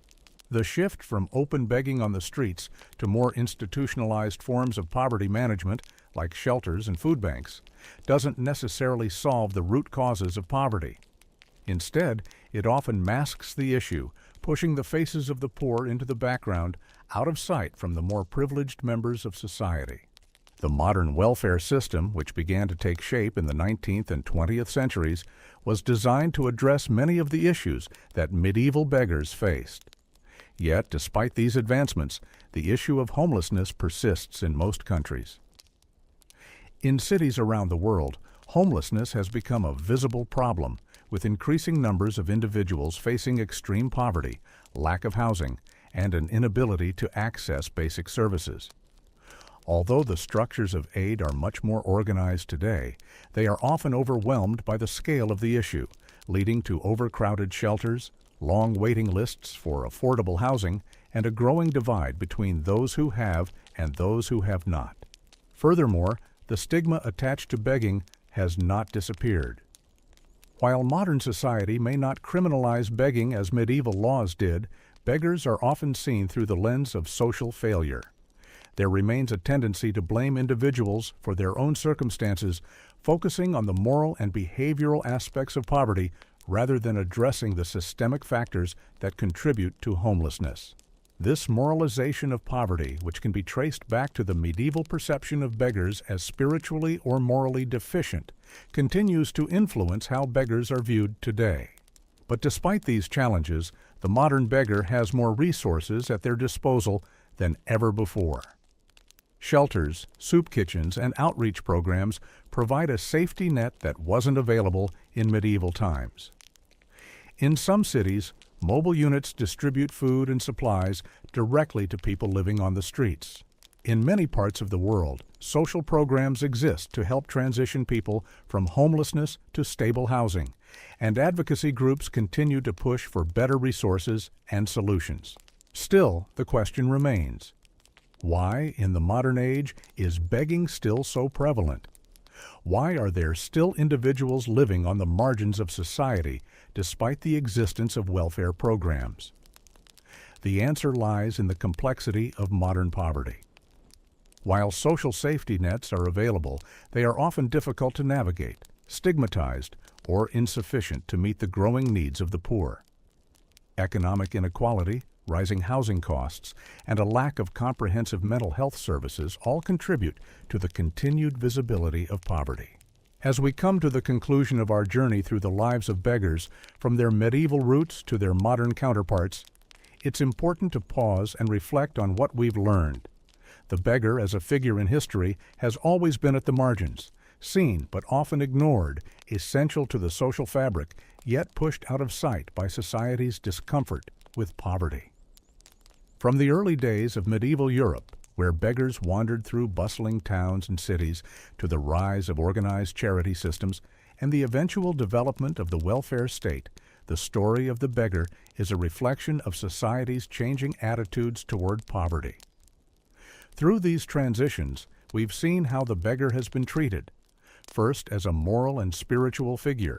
The shift from open begging on the streets to more institutionalized forms of poverty management, like shelters and food banks, doesn't necessarily solve the root causes of poverty. Instead, it often masks the issue, pushing the faces of the poor into the background, out of sight from the more privileged members of society. The modern welfare system, which began to take shape in the 19th and 20th centuries, was designed to address many of the issues that medieval beggars faced. Yet, despite these advancements, the issue of homelessness persists in most countries. In cities around the world, homelessness has become a visible problem, with increasing numbers of individuals facing extreme poverty, lack of housing, and an inability to access basic services. Although the structures of aid are much more organized today, they are often overwhelmed by the scale of the issue, leading to overcrowded shelters, long waiting lists for affordable housing, and a growing divide between those who have and those who have not. Furthermore, the stigma attached to begging has not disappeared. While modern society may not criminalize begging as medieval laws did, beggars are often seen through the lens of social failure. There remains a tendency to blame individuals for their own circumstances, focusing on the moral and behavioral aspects of poverty rather than addressing the systemic factors that contribute to homelessness. This moralization of poverty, which can be traced back to the medieval perception of beggars as spiritually or morally deficient, continues to influence how beggars are viewed today. But despite these challenges, the modern beggar has more resources at their disposal than ever before. Shelters, soup kitchens, and outreach programs provide a safety net that wasn't available in medieval times. In some cities, mobile units distribute food and supplies directly to people living on the streets. In many parts of the world, social programs exist to help transition people from homelessness to stable housing, and advocacy groups continue to push for better resources and solutions. Still, the question remains: why, in the modern age, is begging still so prevalent? Why are there still individuals living on the margins of society despite the existence of welfare programs? The answer lies in the complexity of modern poverty. While social safety nets are available, they are often difficult to navigate, stigmatized, or insufficient to meet the growing needs of the poor. Economic inequality, rising housing costs, and a lack of comprehensive mental health services all contribute to the continued visibility of poverty. As we come to the conclusion of our journey through the lives of beggars, from their medieval roots to their modern counterparts, it's important to pause and reflect on what we've learned. The beggar, as a figure in history, has always been at the margins, seen but often ignored, essential to the social fabric, yet pushed out of sight by society's discomfort with poverty. From the early days of medieval Europe, where beggars wandered through bustling towns and cities, to the rise of organized charity systems and the eventual development of the welfare state, the story of the beggar is a reflection of society's changing attitudes toward poverty. Through these transitions, we've seen how the beggar has been treated, first as a moral and spiritual figure,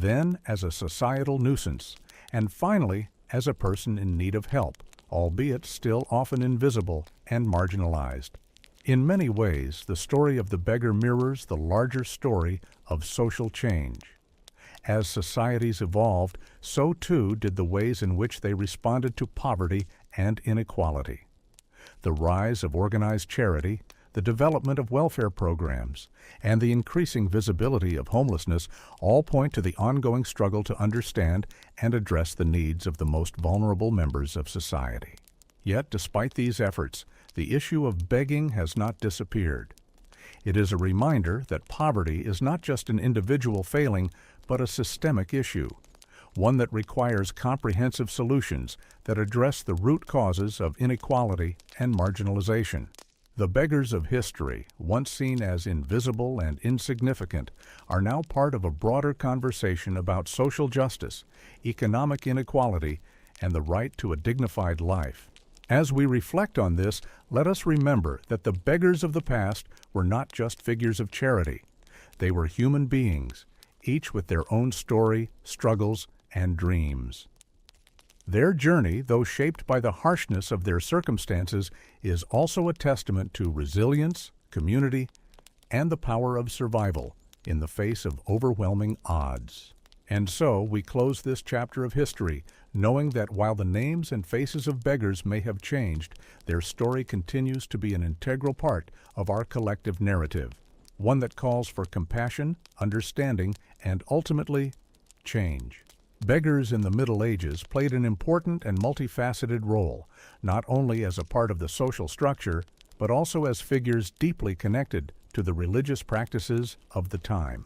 then as a societal nuisance, and finally as a person in need of help, albeit still often invisible and marginalized. In many ways, the story of the beggar mirrors the larger story of social change. As societies evolved, so too did the ways in which they responded to poverty and inequality. The rise of organized charity, the development of welfare programs, and the increasing visibility of homelessness all point to the ongoing struggle to understand and address the needs of the most vulnerable members of society. Yet, despite these efforts, the issue of begging has not disappeared. It is a reminder that poverty is not just an individual failing, but a systemic issue, one that requires comprehensive solutions that address the root causes of inequality and marginalization. The beggars of history, once seen as invisible and insignificant, are now part of a broader conversation about social justice, economic inequality, and the right to a dignified life. As we reflect on this, let us remember that the beggars of the past were not just figures of charity. They were human beings, each with their own story, struggles, and dreams. Their journey, though shaped by the harshness of their circumstances, is also a testament to resilience, community, and the power of survival in the face of overwhelming odds. And so we close this chapter of history, knowing that while the names and faces of beggars may have changed, their story continues to be an integral part of our collective narrative, one that calls for compassion, understanding, and ultimately, change. Beggars in the Middle Ages played an important and multifaceted role, not only as a part of the social structure, but also as figures deeply connected to the religious practices of the time.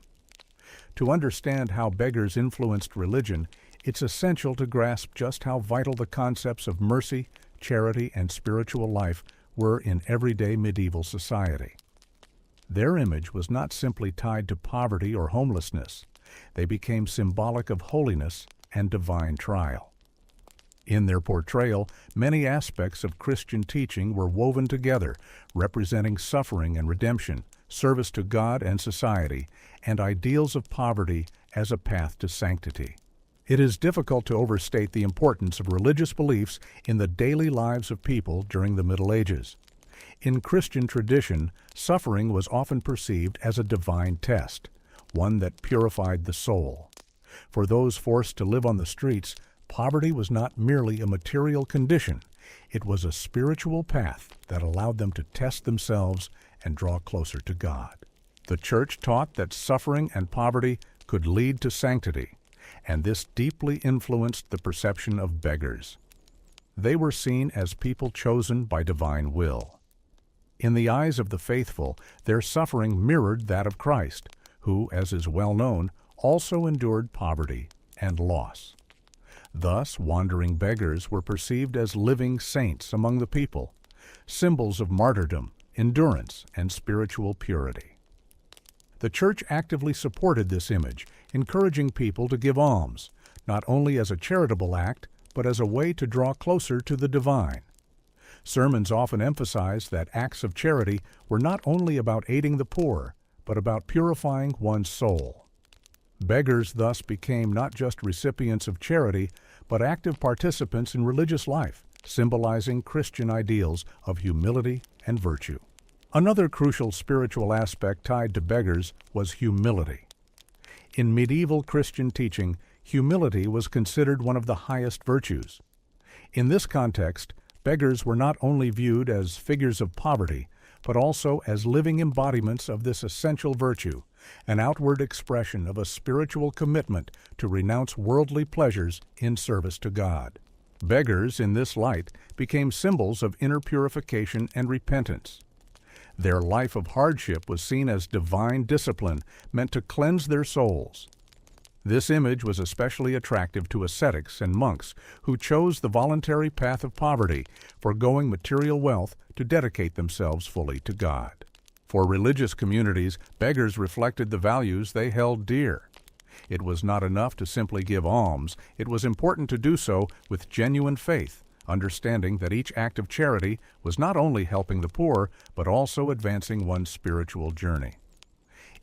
To understand how beggars influenced religion, it's essential to grasp just how vital the concepts of mercy, charity, and spiritual life were in everyday medieval society. Their image was not simply tied to poverty or homelessness. They became symbolic of holiness and divine trial. In their portrayal, many aspects of Christian teaching were woven together, representing suffering and redemption, service to God and society, and ideals of poverty as a path to sanctity. It is difficult to overstate the importance of religious beliefs in the daily lives of people during the Middle Ages. In Christian tradition, suffering was often perceived as a divine test, one that purified the soul. For those forced to live on the streets, poverty was not merely a material condition, it was a spiritual path that allowed them to test themselves and draw closer to God. The Church taught that suffering and poverty could lead to sanctity, and this deeply influenced the perception of beggars. They were seen as people chosen by divine will. In the eyes of the faithful, their suffering mirrored that of Christ, who, as is well known, also endured poverty and loss. Thus, wandering beggars were perceived as living saints among the people, symbols of martyrdom, endurance, and spiritual purity. The Church actively supported this image, encouraging people to give alms, not only as a charitable act, but as a way to draw closer to the divine. Sermons often emphasized that acts of charity were not only about aiding the poor, but about purifying one's soul. Beggars thus became not just recipients of charity, but active participants in religious life, symbolizing Christian ideals of humility and virtue. Another crucial spiritual aspect tied to beggars was humility. In medieval Christian teaching, humility was considered one of the highest virtues. In this context, beggars were not only viewed as figures of poverty, but also as living embodiments of this essential virtue, an outward expression of a spiritual commitment to renounce worldly pleasures in service to God. Beggars, in this light, became symbols of inner purification and repentance. Their life of hardship was seen as divine discipline meant to cleanse their souls. This image was especially attractive to ascetics and monks who chose the voluntary path of poverty, foregoing material wealth to dedicate themselves fully to God. For religious communities, beggars reflected the values they held dear. It was not enough to simply give alms, it was important to do so with genuine faith, understanding that each act of charity was not only helping the poor, but also advancing one's spiritual journey.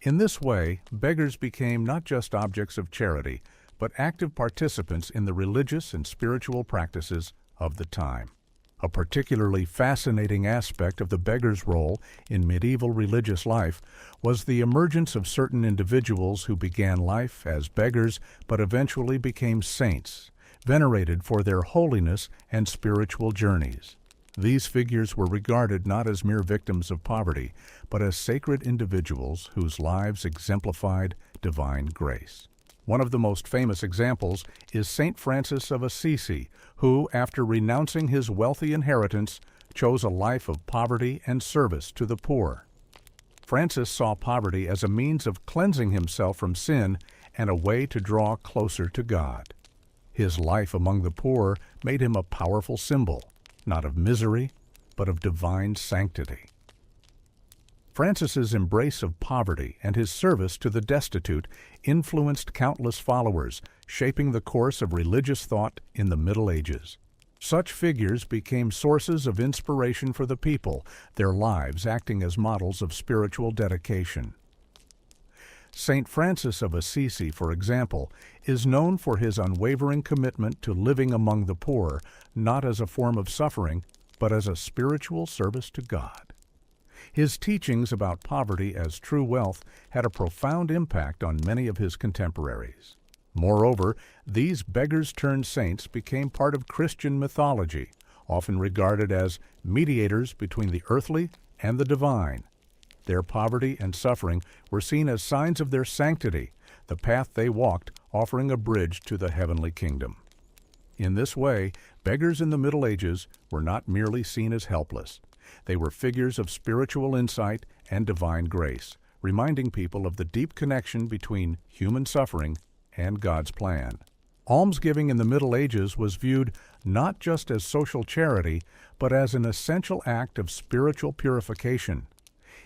In this way, beggars became not just objects of charity, but active participants in the religious and spiritual practices of the time. A particularly fascinating aspect of the beggar's role in medieval religious life was the emergence of certain individuals who began life as beggars but eventually became saints, venerated for their holiness and spiritual journeys. These figures were regarded not as mere victims of poverty, but as sacred individuals whose lives exemplified divine grace. One of the most famous examples is Saint Francis of Assisi, who, after renouncing his wealthy inheritance, chose a life of poverty and service to the poor. Francis saw poverty as a means of cleansing himself from sin and a way to draw closer to God. His life among the poor made him a powerful symbol, not of misery, but of divine sanctity. Francis's embrace of poverty and his service to the destitute influenced countless followers, shaping the course of religious thought in the Middle Ages. Such figures became sources of inspiration for the people, their lives acting as models of spiritual dedication. Saint Francis of Assisi, for example, is known for his unwavering commitment to living among the poor, not as a form of suffering, but as a spiritual service to God. His teachings about poverty as true wealth had a profound impact on many of his contemporaries. Moreover, these beggars-turned-saints became part of Christian mythology, often regarded as mediators between the earthly and the divine. Their poverty and suffering were seen as signs of their sanctity, the path they walked offering a bridge to the heavenly kingdom. In this way, beggars in the Middle Ages were not merely seen as helpless. They were figures of spiritual insight and divine grace, reminding people of the deep connection between human suffering and God's plan. Almsgiving in the Middle Ages was viewed not just as social charity, but as an essential act of spiritual purification.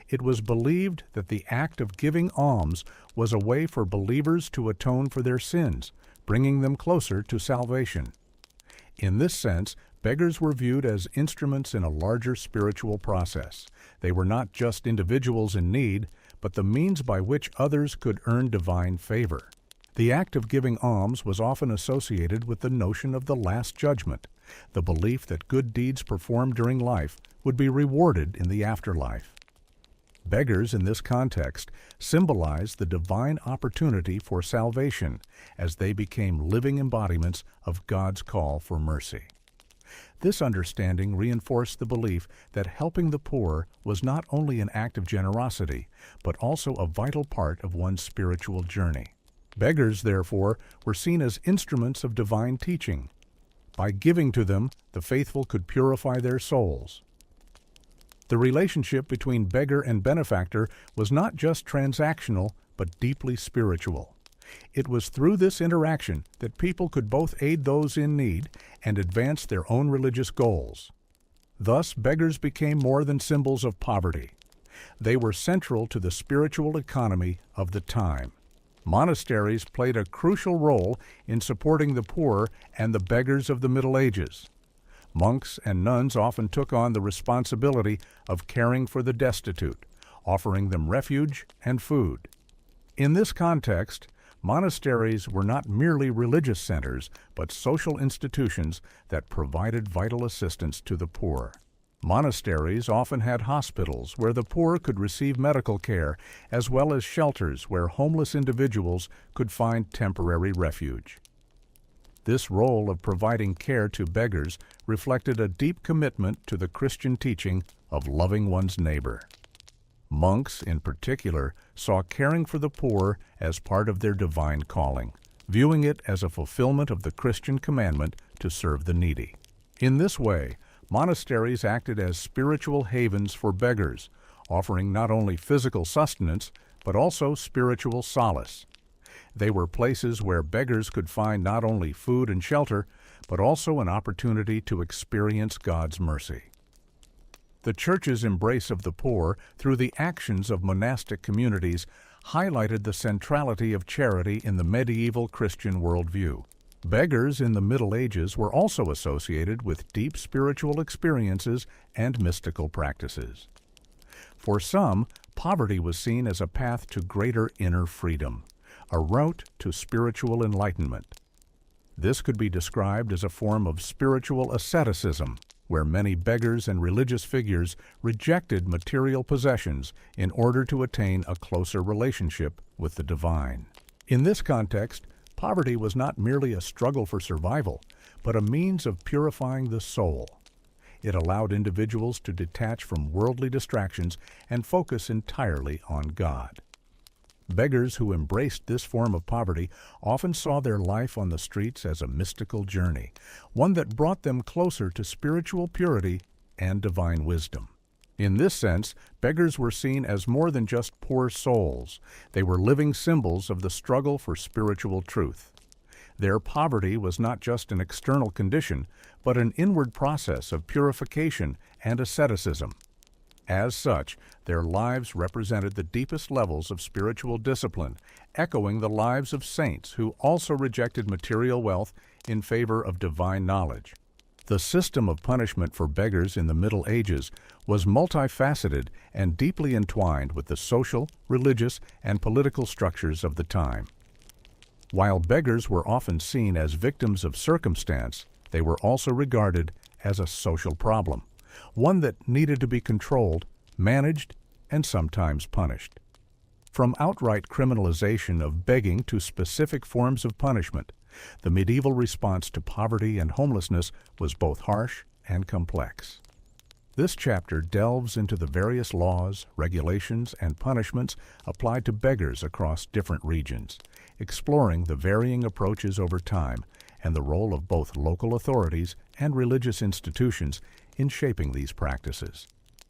It was believed that the act of giving alms was a way for believers to atone for their sins, bringing them closer to salvation. In this sense, beggars were viewed as instruments in a larger spiritual process. They were not just individuals in need, but the means by which others could earn divine favor. The act of giving alms was often associated with the notion of the Last Judgment, the belief that good deeds performed during life would be rewarded in the afterlife. Beggars in this context symbolized the divine opportunity for salvation as they became living embodiments of God's call for mercy. This understanding reinforced the belief that helping the poor was not only an act of generosity, but also a vital part of one's spiritual journey. Beggars, therefore, were seen as instruments of divine teaching. By giving to them, the faithful could purify their souls. The relationship between beggar and benefactor was not just transactional, but deeply spiritual. It was through this interaction that people could both aid those in need and advance their own religious goals. Thus, beggars became more than symbols of poverty. They were central to the spiritual economy of the time. Monasteries played a crucial role in supporting the poor and the beggars of the Middle Ages. Monks and nuns often took on the responsibility of caring for the destitute, offering them refuge and food. In this context, monasteries were not merely religious centers, but social institutions that provided vital assistance to the poor. Monasteries often had hospitals where the poor could receive medical care, as well as shelters where homeless individuals could find temporary refuge. This role of providing care to beggars reflected a deep commitment to the Christian teaching of loving one's neighbor. Monks, in particular, saw caring for the poor as part of their divine calling, viewing it as a fulfillment of the Christian commandment to serve the needy. In this way, monasteries acted as spiritual havens for beggars, offering not only physical sustenance, but also spiritual solace. They were places where beggars could find not only food and shelter, but also an opportunity to experience God's mercy. The Church's embrace of the poor through the actions of monastic communities highlighted the centrality of charity in the medieval Christian worldview. Beggars in the Middle Ages were also associated with deep spiritual experiences and mystical practices. For some, Poverty was seen as a path to greater inner freedom, a route to spiritual enlightenment. This could be described as a form of spiritual asceticism, where many beggars and religious figures rejected material possessions in order to attain a closer relationship with the divine. In this context, poverty was not merely a struggle for survival, but a means of purifying the soul. It allowed individuals to detach from worldly distractions and focus entirely on God. Beggars who embraced this form of poverty often saw their life on the streets as a mystical journey, one that brought them closer to spiritual purity and divine wisdom. In this sense, beggars were seen as more than just poor souls. They were living symbols of the struggle for spiritual truth. Their poverty was not just an external condition, but an inward process of purification and asceticism. As such, their lives represented the deepest levels of spiritual discipline, echoing the lives of saints who also rejected material wealth in favor of divine knowledge. The system of punishment for beggars in the Middle Ages was multifaceted and deeply entwined with the social, religious, and political structures of the time. While beggars were often seen as victims of circumstance, they were also regarded as a social problem, one that needed to be controlled, managed, and sometimes punished. From outright criminalization of begging to specific forms of punishment, the medieval response to poverty and homelessness was both harsh and complex. This chapter delves into the various laws, regulations, and punishments applied to beggars across different regions, exploring the varying approaches over time and the role of both local authorities and religious institutions in shaping these practices.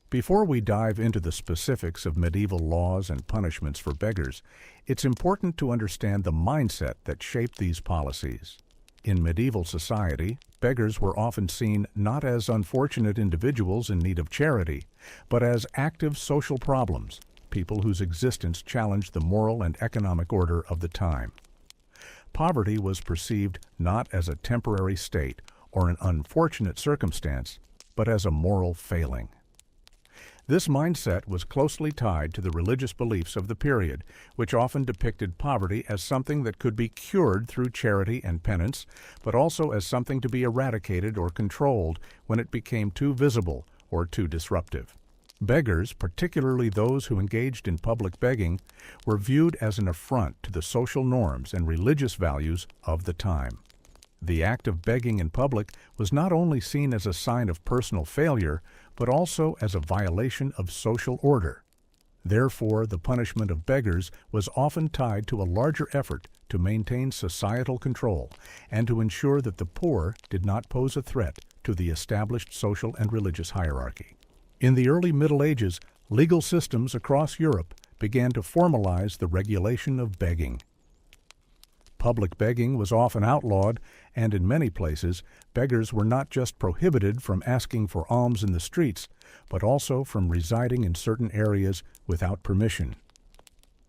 Before we dive into the specifics of medieval laws and punishments for beggars, it's important to understand the mindset that shaped these policies. In medieval society, beggars were often seen not as unfortunate individuals in need of charity, but as active social problems, people whose existence challenged the moral and economic order of the time. Poverty was perceived not as a temporary state or an unfortunate circumstance, but as a moral failing. This mindset was closely tied to the religious beliefs of the period, which often depicted poverty as something that could be cured through charity and penance, but also as something to be eradicated or controlled when it became too visible or too disruptive. Beggars, particularly those who engaged in public begging, were viewed as an affront to the social norms and religious values of the time. The act of begging in public was not only seen as a sign of personal failure, but also as a violation of social order. Therefore, the punishment of beggars was often tied to a larger effort to maintain societal control and to ensure that the poor did not pose a threat to the established social and religious hierarchy. In the early Middle Ages, legal systems across Europe began to formalize the regulation of begging. Public begging was often outlawed, and in many places, beggars were not just prohibited from asking for alms in the streets, but also from residing in certain areas without permission.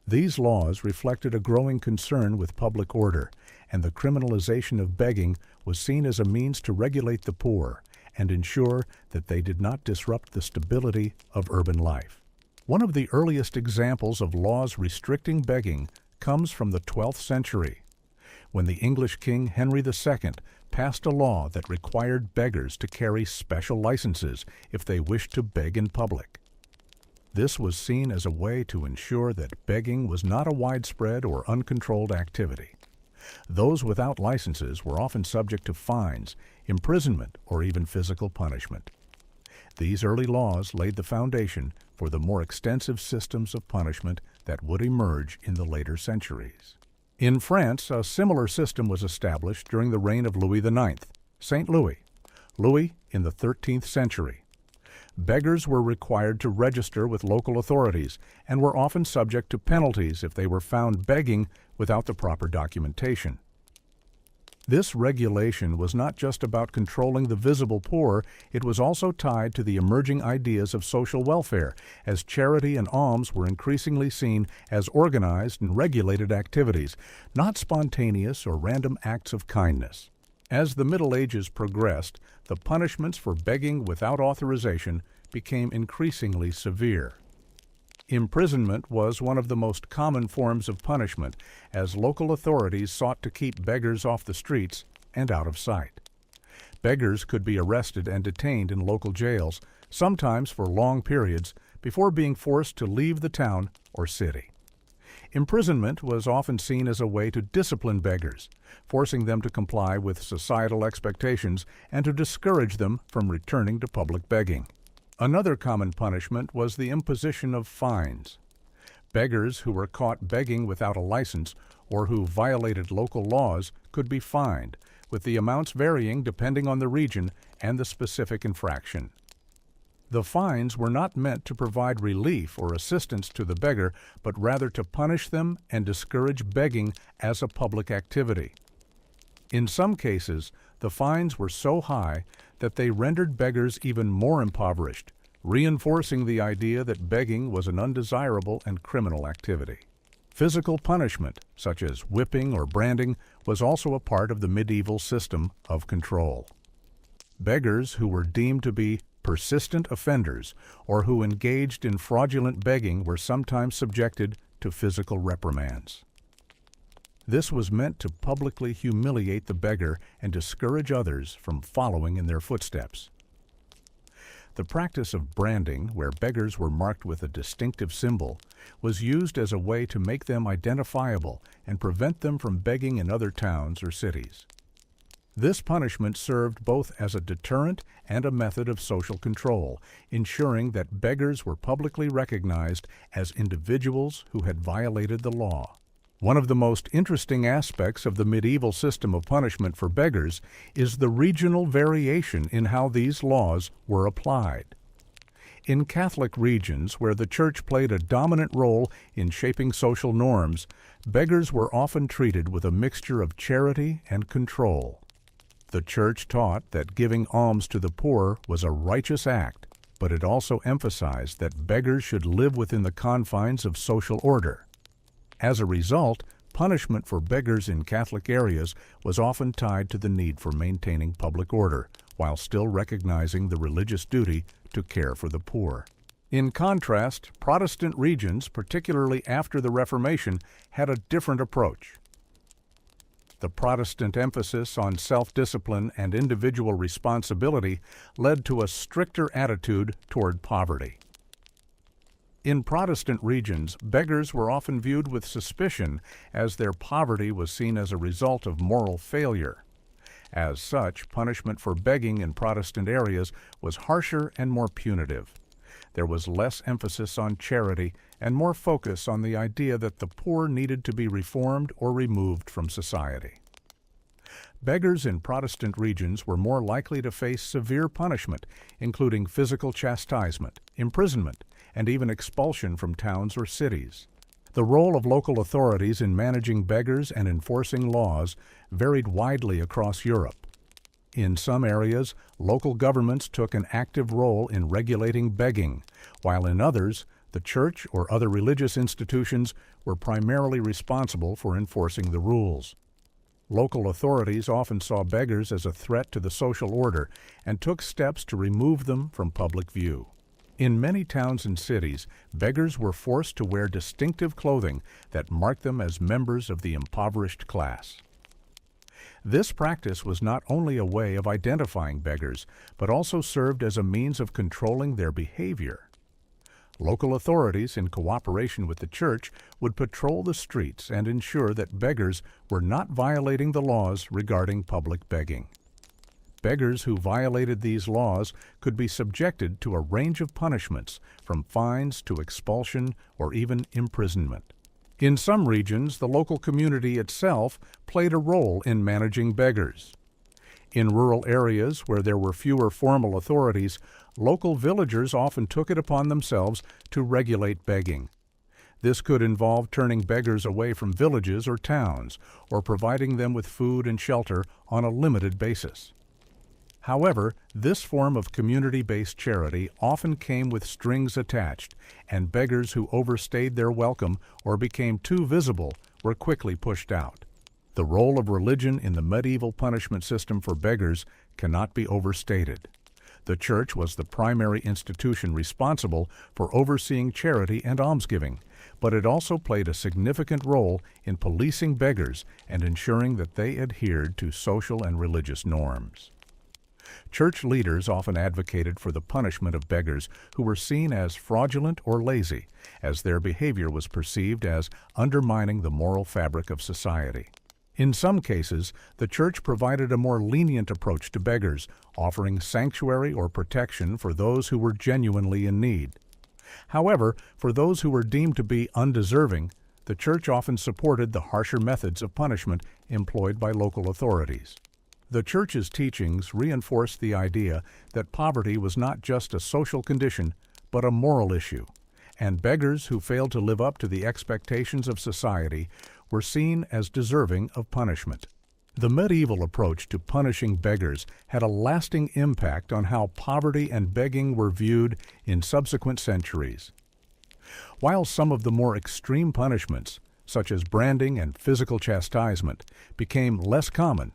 These laws reflected a growing concern with public order, and the criminalization of begging was seen as a means to regulate the poor and ensure that they did not disrupt the stability of urban life. One of the earliest examples of laws restricting begging comes from the 12th century, when the English King Henry II passed a law that required beggars to carry special licenses if they wished to beg in public. This was seen as a way to ensure that begging was not a widespread or uncontrolled activity. Those without licenses were often subject to fines, imprisonment, or even physical punishment. These early laws laid the foundation for the more extensive systems of punishment that would emerge in the later centuries. In France, a similar system was established during the reign of Louis IX, St. Louis in the 13th century. Beggars were required to register with local authorities and were often subject to penalties if they were found begging without the proper documentation. This regulation was not just about controlling the visible poor, it was also tied to the emerging ideas of social welfare, as charity and alms were increasingly seen as organized and regulated activities, not spontaneous or random acts of kindness. As the Middle Ages progressed, the punishments for begging without authorization became increasingly severe. Imprisonment was one of the most common forms of punishment, as local authorities sought to keep beggars off the streets and out of sight. Beggars could be arrested and detained in local jails, sometimes for long periods, before being forced to leave the town or city. Imprisonment was often seen as a way to discipline beggars, forcing them to comply with societal expectations and to discourage them from returning to public begging. Another common punishment was the imposition of fines. Beggars who were caught begging without a license or who violated local laws could be fined, with the amounts varying depending on the region and the specific infraction. The fines were not meant to provide relief or assistance to the beggar, but rather to punish them and discourage begging as a public activity. In some cases, the fines were so high that they rendered beggars even more impoverished, reinforcing the idea that begging was an undesirable and criminal activity. Physical punishment, such as whipping or branding, was also a part of the medieval system of control. Beggars who were deemed to be persistent offenders or who engaged in fraudulent begging were sometimes subjected to physical reprimands. This was meant to publicly humiliate the beggar and discourage others from following in their footsteps. The practice of branding, where beggars were marked with a distinctive symbol, was used as a way to make them identifiable and prevent them from begging in other towns or cities. This punishment served both as a deterrent and a method of social control, ensuring that beggars were publicly recognized as individuals who had violated the law. One of the most interesting aspects of the medieval system of punishment for beggars is the regional variation in how these laws were applied. In Catholic regions, where the Church played a dominant role in shaping social norms, beggars were often treated with a mixture of charity and control. The Church taught that giving alms to the poor was a righteous act, but it also emphasized that beggars should live within the confines of social order. As a result, punishment for beggars in Catholic areas was often tied to the need for maintaining public order, while still recognizing the religious duty to care for the poor. In contrast, Protestant regions, particularly after the Reformation, had a different approach. The Protestant emphasis on self-discipline and individual responsibility led to a stricter attitude toward poverty. In Protestant regions, beggars were often viewed with suspicion, as their poverty was seen as a result of moral failure. As such, punishment for begging in Protestant areas was harsher and more punitive. There was less emphasis on charity and more focus on the idea that the poor needed to be reformed or removed from society. Beggars in Protestant regions were more likely to face severe punishment, including physical chastisement, imprisonment, and even expulsion from towns or cities. The role of local authorities in managing beggars and enforcing laws varied widely across Europe. In some areas, local governments took an active role in regulating begging, while in others, the church or other religious institutions were primarily responsible for enforcing the rules. Local authorities often saw beggars as a threat to the social order and took steps to remove them from public view. In many towns and cities, beggars were forced to wear distinctive clothing that marked them as members of the impoverished class. This practice was not only a way of identifying beggars, but also served as a means of controlling their behavior. Local authorities, in cooperation with the church, would patrol the streets and ensure that beggars were not violating the laws regarding public begging. Beggars who violated these laws could be subjected to a range of punishments, from fines to expulsion or even imprisonment. In some regions, the local community itself played a role in managing beggars. In rural areas where there were fewer formal authorities, local villagers often took it upon themselves to regulate begging. This could involve turning beggars away from villages or towns, or providing them with food and shelter on a limited basis. However, this form of community-based charity often came with strings attached, and beggars who overstayed their welcome or became too visible were quickly pushed out. The role of religion in the medieval punishment system for beggars cannot be overstated. The church was the primary institution responsible for overseeing charity and almsgiving, but it also played a significant role in policing beggars and ensuring that they adhered to social and religious norms. Church leaders often advocated for the punishment of beggars who were seen as fraudulent or lazy, as their behavior was perceived as undermining the moral fabric of society. In some cases, the church provided a more lenient approach to beggars, offering sanctuary or protection for those who were genuinely in need. However, for those who were deemed to be undeserving, the church often supported the harsher methods of punishment employed by local authorities. The church's teachings reinforced the idea that poverty was not just a social condition, but a moral issue, and beggars who failed to live up to the expectations of society were seen as deserving of punishment. The medieval approach to punishing beggars had a lasting impact on how poverty and begging were viewed in subsequent centuries. While some of the more extreme punishments, such as branding and physical chastisement, became less common,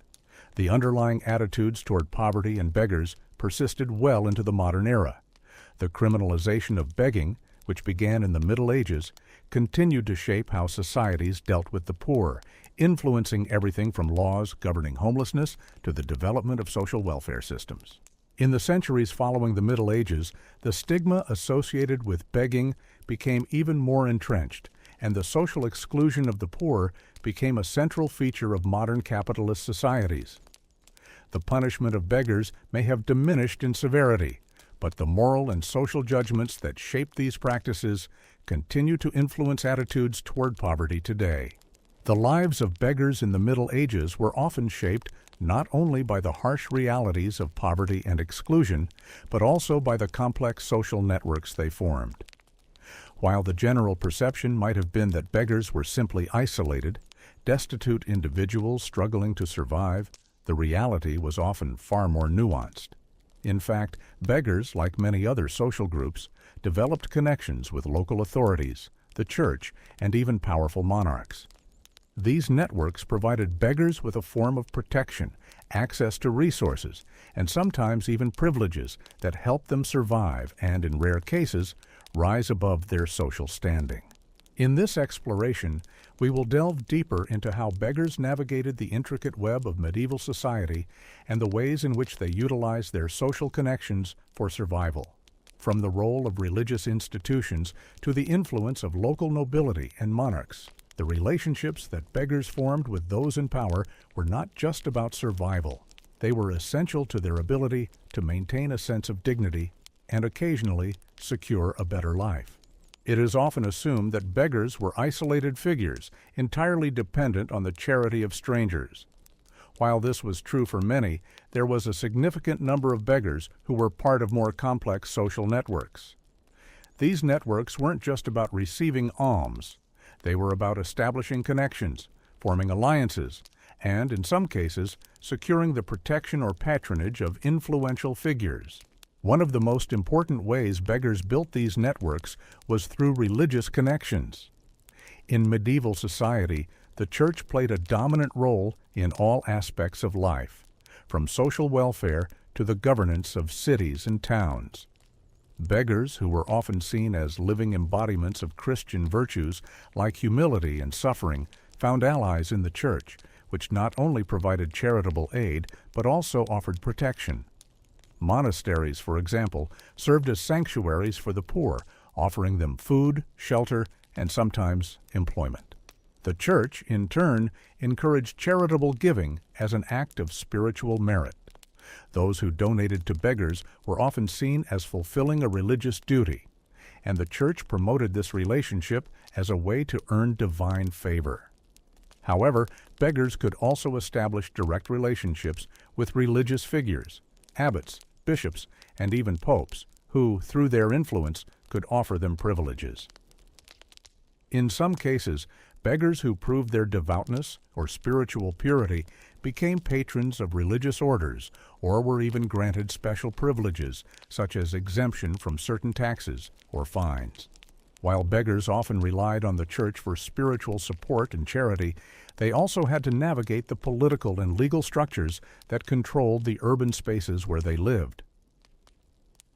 the underlying attitudes toward poverty and beggars persisted well into the modern era. The criminalization of begging, which began in the Middle Ages, continued to shape how societies dealt with the poor, influencing everything from laws governing homelessness to the development of social welfare systems. In the centuries following the Middle Ages, the stigma associated with begging became even more entrenched, and the social exclusion of the poor became a central feature of modern capitalist societies. The punishment of beggars may have diminished in severity, but the moral and social judgments that shaped these practices continue to influence attitudes toward poverty today. The lives of beggars in the Middle Ages were often shaped not only by the harsh realities of poverty and exclusion, but also by the complex social networks they formed. While the general perception might have been that beggars were simply isolated, destitute individuals struggling to survive, the reality was often far more nuanced. In fact, beggars, like many other social groups, developed connections with local authorities, the church, and even powerful monarchs. These networks provided beggars with a form of protection, access to resources, and sometimes even privileges that helped them survive and, in rare cases, rise above their social standing. In this exploration, we will delve deeper into how beggars navigated the intricate web of medieval society and the ways in which they utilized their social connections for survival. From the role of religious institutions to the influence of local nobility and monarchs, the relationships that beggars formed with those in power were not just about survival. They were essential to their ability to maintain a sense of dignity and occasionally secure a better life. It is often assumed that beggars were isolated figures, entirely dependent on the charity of strangers. While this was true for many, there was a significant number of beggars who were part of more complex social networks. These networks weren't just about receiving alms. They were about establishing connections, forming alliances, and, in some cases, securing the protection or patronage of influential figures. One of the most important ways beggars built these networks was through religious connections. In medieval society, the church played a dominant role in all aspects of life, from social welfare to the governance of cities and towns. Beggars, who were often seen as living embodiments of Christian virtues like humility and suffering, found allies in the church, which not only provided charitable aid but also offered protection. Monasteries, for example, served as sanctuaries for the poor, offering them food, shelter, and sometimes employment. The church, in turn, encouraged charitable giving as an act of spiritual merit. Those who donated to beggars were often seen as fulfilling a religious duty, and the church promoted this relationship as a way to earn divine favor. However, beggars could also establish direct relationships with religious figures, abbots, bishops, and even popes, who, through their influence, could offer them privileges. In some cases, beggars who proved their devoutness or spiritual purity became patrons of religious orders or were even granted special privileges, such as exemption from certain taxes or fines. While beggars often relied on the church for spiritual support and charity, they also had to navigate the political and legal structures that controlled the urban spaces where they lived.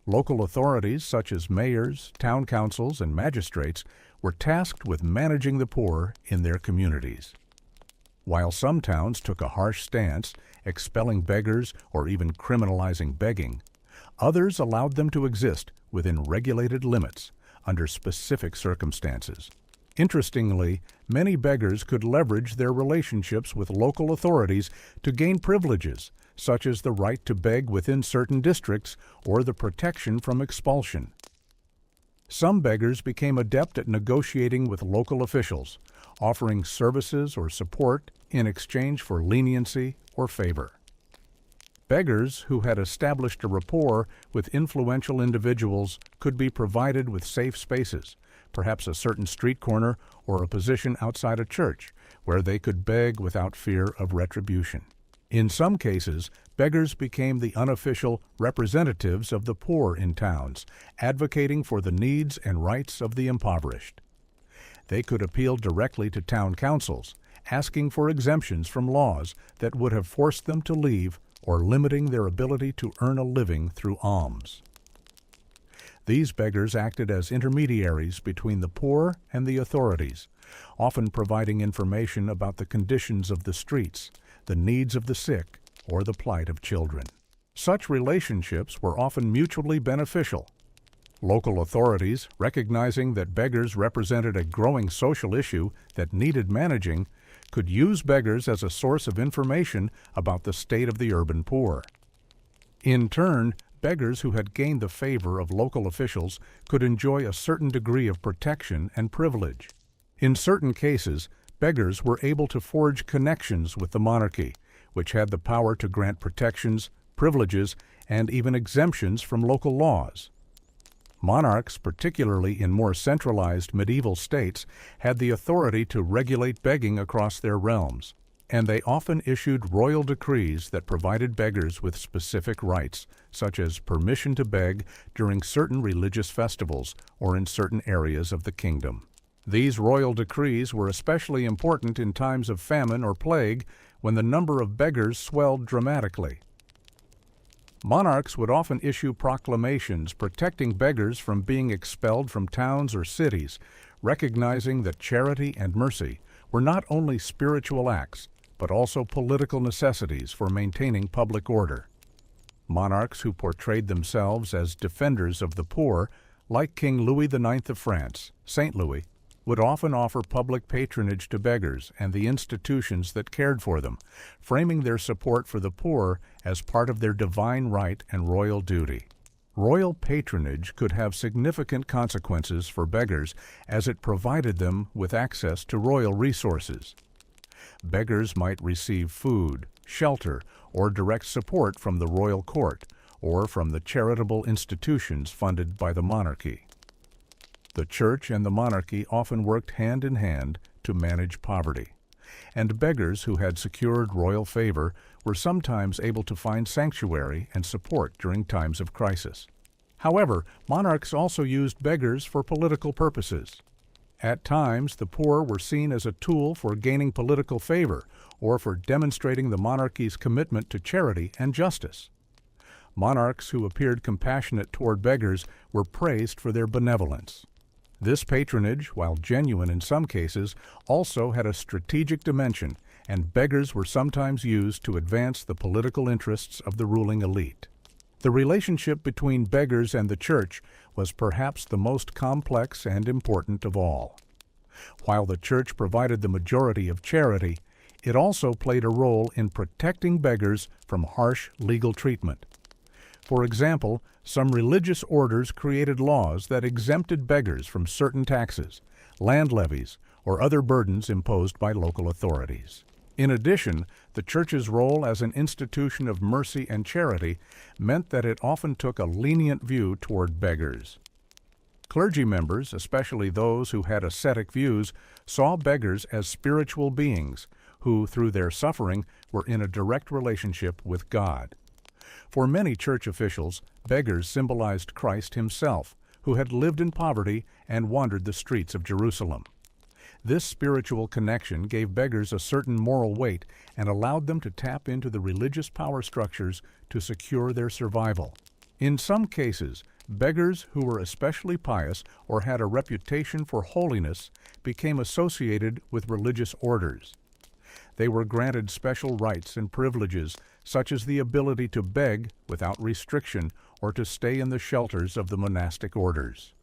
Local authorities such as mayors, town councils, and magistrates were tasked with managing the poor in their communities. While some towns took a harsh stance, expelling beggars or even criminalizing begging, others allowed them to exist within regulated limits under specific circumstances. Interestingly, many beggars could leverage their relationships with local authorities to gain privileges, such as the right to beg within certain districts or the protection from expulsion. Some beggars became adept at negotiating with local officials, offering services or support in exchange for leniency or favor. Beggars who had established a rapport with influential individuals could be provided with safe spaces, perhaps a certain street corner or a position outside a church, where they could beg without fear of retribution. In some cases, beggars became the unofficial representatives of the poor in towns, advocating for the needs and rights of the impoverished. They could appeal directly to town councils, asking for exemptions from laws that would have forced them to leave or limiting their ability to earn a living through alms. These beggars acted as intermediaries between the poor and the authorities, often providing information about the conditions of the streets, the needs of the sick, or the plight of children. Such relationships were often mutually beneficial. Local authorities, recognizing that beggars represented a growing social issue that needed managing, could use beggars as a source of information about the state of the urban poor. In turn, beggars who had gained the favor of local officials could enjoy a certain degree of protection and privilege. In certain cases, beggars were able to forge connections with the monarchy, which had the power to grant protections, privileges, and even exemptions from local laws. Monarchs, particularly in more centralized medieval states, had the authority to regulate begging across their realms, and they often issued royal decrees that provided beggars with specific rights, such as permission to beg during certain religious festivals or in certain areas of the kingdom. These royal decrees were especially important in times of famine or plague, when the number of beggars swelled dramatically. Monarchs would often issue proclamations protecting beggars from being expelled from towns or cities, recognizing that charity and mercy were not only spiritual acts, but also political necessities for maintaining public order. Monarchs who portrayed themselves as defenders of the poor, like King Louis IX of France, Saint Louis, would often offer public patronage to beggars and the institutions that cared for them, framing their support for the poor as part of their divine right and royal duty. Royal patronage could have significant consequences for beggars as it provided them with access to royal resources. Beggars might receive food, shelter, or direct support from the royal court or from the charitable institutions funded by the monarchy. The church and the monarchy often worked hand in hand to manage poverty, and beggars who had secured royal favor were sometimes able to find sanctuary and support during times of crisis. However, monarchs also used beggars for political purposes. At times, the poor were seen as a tool for gaining political favor or for demonstrating the monarchy's commitment to charity and justice. Monarchs who appeared compassionate toward beggars were praised for their benevolence. This patronage, while genuine in some cases, also had a strategic dimension, and beggars were sometimes used to advance the political interests of the ruling elite. The relationship between beggars and the church was perhaps the most complex and important of all. While the church provided the majority of charity, it also played a role in protecting beggars from harsh legal treatment. For example, some religious orders created laws that exempted beggars from certain taxes, land levies, or other burdens imposed by local authorities. In addition, the church's role as an institution of mercy and charity meant that it often took a lenient view toward beggars. Clergy members, especially those who had ascetic views, saw beggars as spiritual beings who, through their suffering, were in a direct relationship with God. For many church officials, beggars symbolized Christ himself, who had lived in poverty and wandered the streets of Jerusalem. This spiritual connection gave beggars a certain moral weight and allowed them to tap into the religious power structures to secure their survival. In some cases, beggars who were especially pious or had a reputation for holiness became associated with religious orders. They were granted special rights and privileges, such as the ability to beg without restriction or to stay in the shelters of the monastic orders.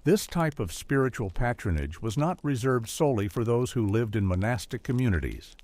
This type of spiritual patronage was not reserved solely for those who lived in monastic communities.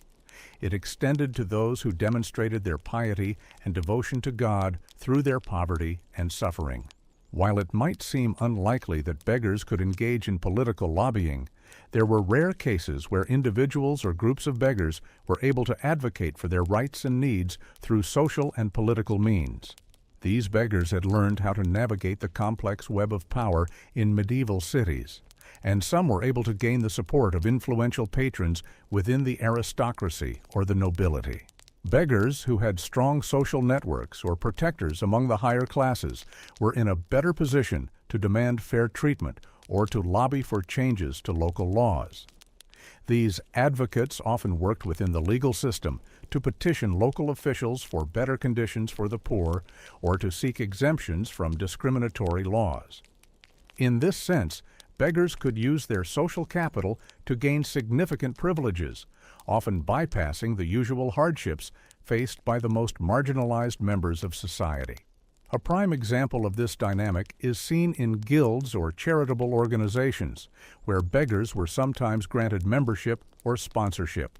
It extended to those who demonstrated their piety and devotion to God through their poverty and suffering. While it might seem unlikely that beggars could engage in political lobbying, there were rare cases where individuals or groups of beggars were able to advocate for their rights and needs through social and political means. These beggars had learned how to navigate the complex web of power in medieval cities, and some were able to gain the support of influential patrons within the aristocracy or the nobility. Beggars who had strong social networks or protectors among the higher classes were in a better position to demand fair treatment or to lobby for changes to local laws. These advocates often worked within the legal system to petition local officials for better conditions for the poor or to seek exemptions from discriminatory laws. In this sense, beggars could use their social capital to gain significant privileges, often bypassing the usual hardships faced by the most marginalized members of society. A prime example of this dynamic is seen in guilds or charitable organizations, where beggars were sometimes granted membership or sponsorship.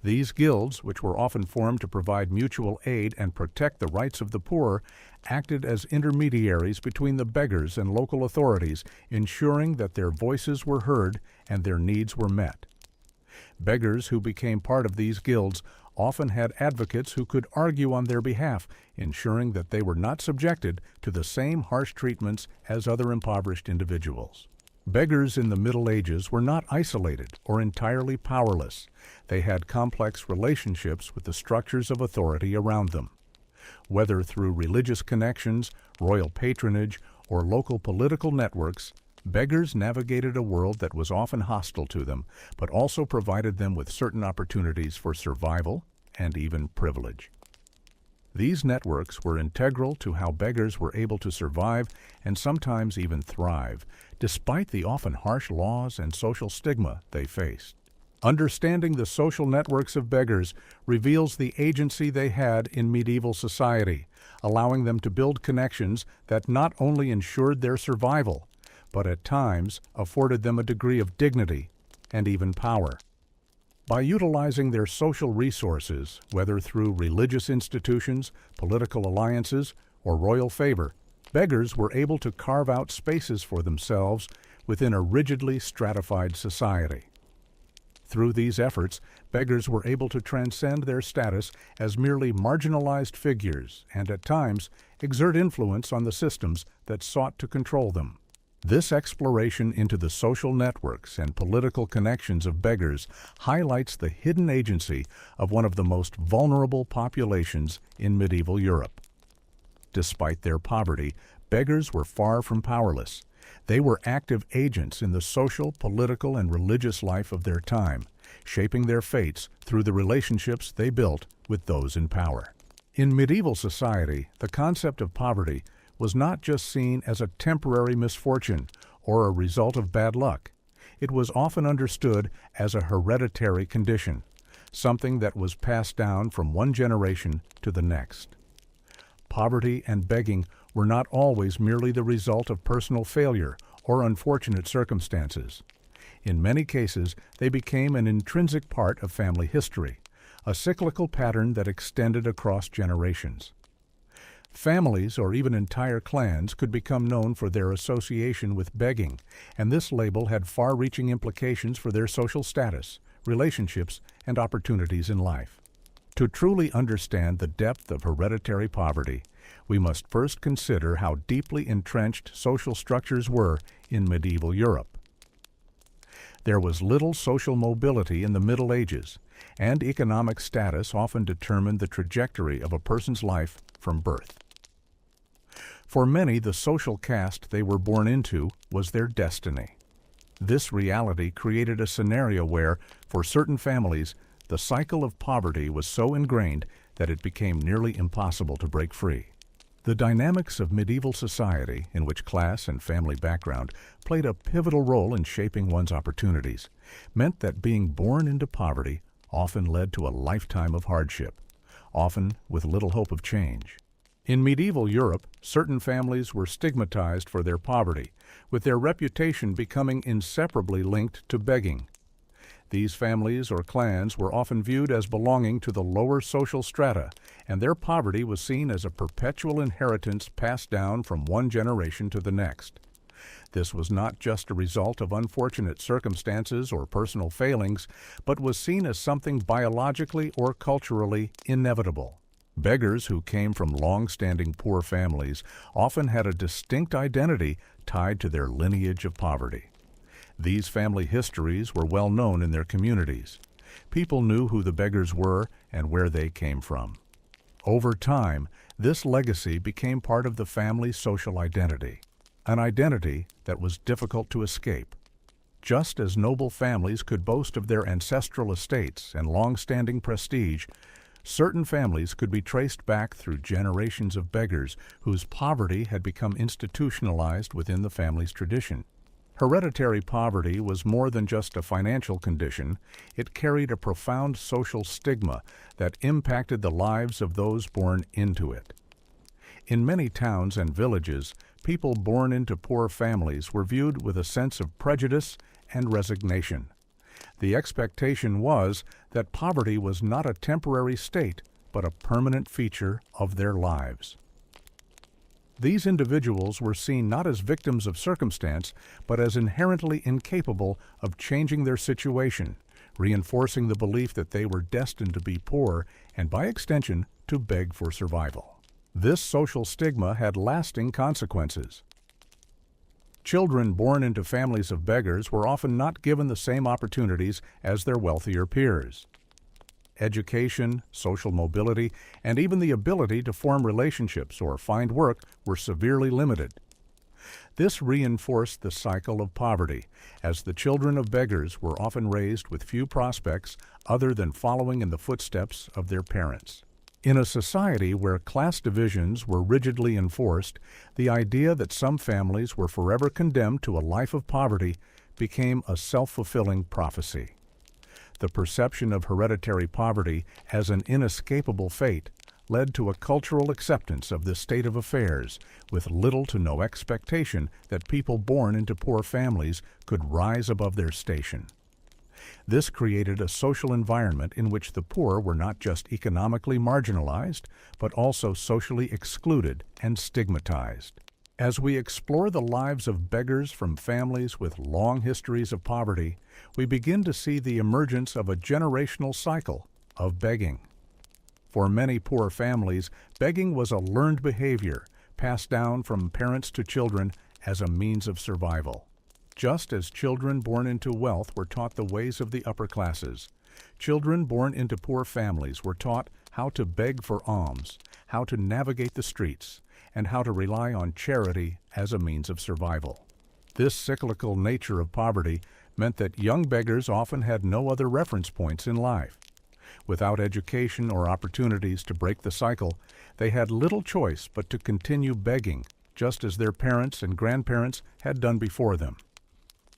These guilds, which were often formed to provide mutual aid and protect the rights of the poor, acted as intermediaries between the beggars and local authorities, ensuring that their voices were heard and their needs were met. Beggars who became part of these guilds often had advocates who could argue on their behalf, ensuring that they were not subjected to the same harsh treatments as other impoverished individuals. Beggars in the Middle Ages were not isolated or entirely powerless. They had complex relationships with the structures of authority around them. Whether through religious connections, royal patronage, or local political networks, beggars navigated a world that was often hostile to them, but also provided them with certain opportunities for survival and even privilege. These networks were integral to how beggars were able to survive and sometimes even thrive, despite the often harsh laws and social stigma they faced. Understanding the social networks of beggars reveals the agency they had in medieval society, allowing them to build connections that not only ensured their survival, but at times afforded them a degree of dignity and even power. By utilizing their social resources, whether through religious institutions, political alliances, or royal favor, beggars were able to carve out spaces for themselves within a rigidly stratified society. Through these efforts, beggars were able to transcend their status as merely marginalized figures and, at times, exert influence on the systems that sought to control them. This exploration into the social networks and political connections of beggars highlights the hidden agency of one of the most vulnerable populations in medieval Europe. Despite their poverty, beggars were far from powerless. They were active agents in the social, political, and religious life of their time, shaping their fates through the relationships they built with those in power. In medieval society, the concept of poverty was not just seen as a temporary misfortune or a result of bad luck. It was often understood as a hereditary condition, something that was passed down from one generation to the next. Poverty and begging were not always merely the result of personal failure or unfortunate circumstances. In many cases, they became an intrinsic part of family history, a cyclical pattern that extended across generations. Families or even entire clans could become known for their association with begging, and this label had far-reaching implications for their social status, relationships, and opportunities in life. To truly understand the depth of hereditary poverty, we must first consider how deeply entrenched social structures were in medieval Europe. There was little social mobility in the Middle Ages, and economic status often determined the trajectory of a person's life from birth. For many, the social caste they were born into was their destiny. This reality created a scenario where, for certain families, the cycle of poverty was so ingrained that it became nearly impossible to break free. The dynamics of medieval society, in which class and family background played a pivotal role in shaping one's opportunities, meant that being born into poverty often led to a lifetime of hardship, often with little hope of change. In medieval Europe, certain families were stigmatized for their poverty, with their reputation becoming inseparably linked to begging. These families or clans were often viewed as belonging to the lower social strata, and their poverty was seen as a perpetual inheritance passed down from one generation to the next. This was not just a result of unfortunate circumstances or personal failings, but was seen as something biologically or culturally inevitable. Beggars who came from long-standing poor families often had a distinct identity tied to their lineage of poverty. These family histories were well known in their communities. People knew who the beggars were and where they came from. Over time, this legacy became part of the family's social identity, an identity that was difficult to escape. Just as noble families could boast of their ancestral estates and long-standing prestige, certain families could be traced back through generations of beggars whose poverty had become institutionalized within the family's tradition. Hereditary poverty was more than just a financial condition. It carried a profound social stigma that impacted the lives of those born into it. In many towns and villages, people born into poor families were viewed with a sense of prejudice and resignation. The expectation was that poverty was not a temporary state, but a permanent feature of their lives. These individuals were seen not as victims of circumstance, but as inherently incapable of changing their situation, reinforcing the belief that they were destined to be poor and, by extension, to beg for survival. This social stigma had lasting consequences. Children born into families of beggars were often not given the same opportunities as their wealthier peers. Education, social mobility, and even the ability to form relationships or find work were severely limited. This reinforced the cycle of poverty, as the children of beggars were often raised with few prospects other than following in the footsteps of their parents. In a society where class divisions were rigidly enforced, the idea that some families were forever condemned to a life of poverty became a self-fulfilling prophecy. The perception of hereditary poverty as an inescapable fate led to a cultural acceptance of this state of affairs, with little to no expectation that people born into poor families could rise above their station. This created a social environment in which the poor were not just economically marginalized, but also socially excluded and stigmatized. As we explore the lives of beggars from families with long histories of poverty, we begin to see the emergence of a generational cycle of begging. For many poor families, begging was a learned behavior passed down from parents to children as a means of survival. Just as children born into wealth were taught the ways of the upper classes, children born into poor families were taught how to beg for alms, how to navigate the streets, and how to rely on charity as a means of survival. This cyclical nature of poverty meant that young beggars often had no other reference points in life. Without education or opportunities to break the cycle, they had little choice but to continue begging, just as their parents and grandparents had done before them.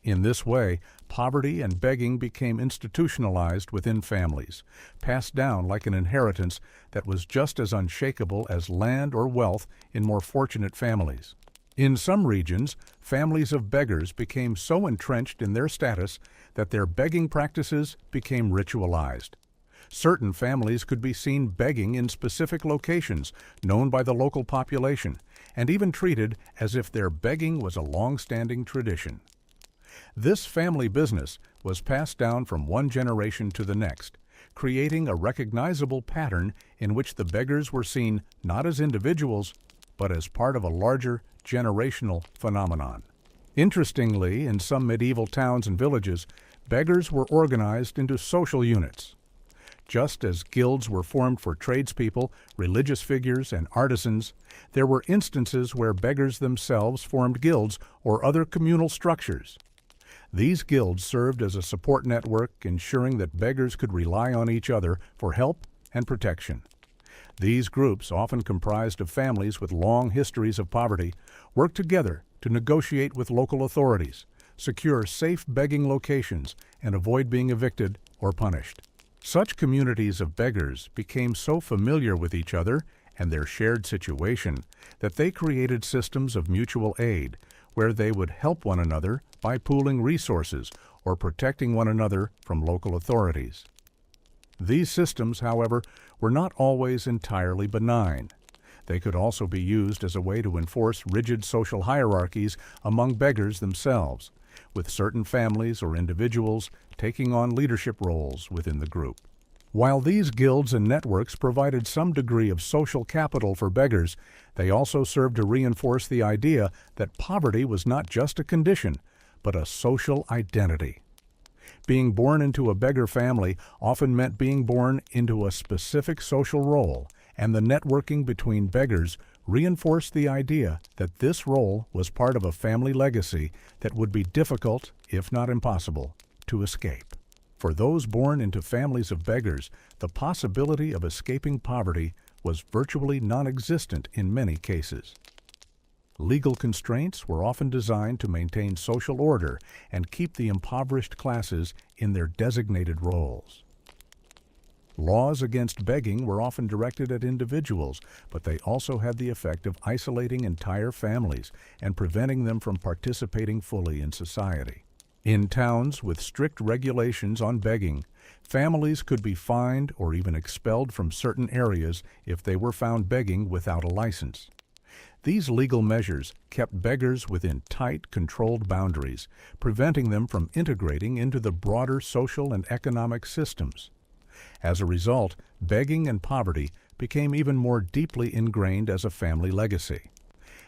In this way, poverty and begging became institutionalized within families, passed down like an inheritance that was just as unshakable as land or wealth in more fortunate families. In some regions, families of beggars became so entrenched in their status that their begging practices became ritualized. Certain families could be seen begging in specific locations known by the local population, and even treated as if their begging was a long-standing tradition. This family business was passed down from one generation to the next, creating a recognizable pattern in which the beggars were seen not as individuals, but as part of a larger generational phenomenon. Interestingly, in some medieval towns and villages, beggars were organized into social units. Just as guilds were formed for tradespeople, religious figures, and artisans, there were instances where beggars themselves formed guilds or other communal structures. These guilds served as a support network, ensuring that beggars could rely on each other for help and protection. These groups, often comprised of families with long histories of poverty, worked together to negotiate with local authorities, secure safe begging locations, and avoid being evicted or punished. Such communities of beggars became so familiar with each other and their shared situation that they created systems of mutual aid where they would help one another by pooling resources or protecting one another from local authorities. These systems, however, were not always entirely benign. They could also be used as a way to enforce rigid social hierarchies among beggars themselves, with certain families or individuals taking on leadership roles within the group. While these guilds and networks provided some degree of social capital for beggars, they also served to reinforce the idea that poverty was not just a condition, but a social identity. Being born into a beggar family often meant being born into a specific social role, and the networking between beggars reinforced the idea that this role was part of a family legacy that would be difficult, if not impossible, to escape. For those born into families of beggars, the possibility of escaping poverty was virtually non-existent in many cases. Legal constraints were often designed to maintain social order and keep the impoverished classes in their designated roles. Laws against begging were often directed at individuals, but they also had the effect of isolating entire families and preventing them from participating fully in society. In towns with strict regulations on begging, families could be fined or even expelled from certain areas if they were found begging without a license. These legal measures kept beggars within tight, controlled boundaries, preventing them from integrating into the broader social and economic systems. As a result, begging and poverty became even more deeply ingrained as a family legacy,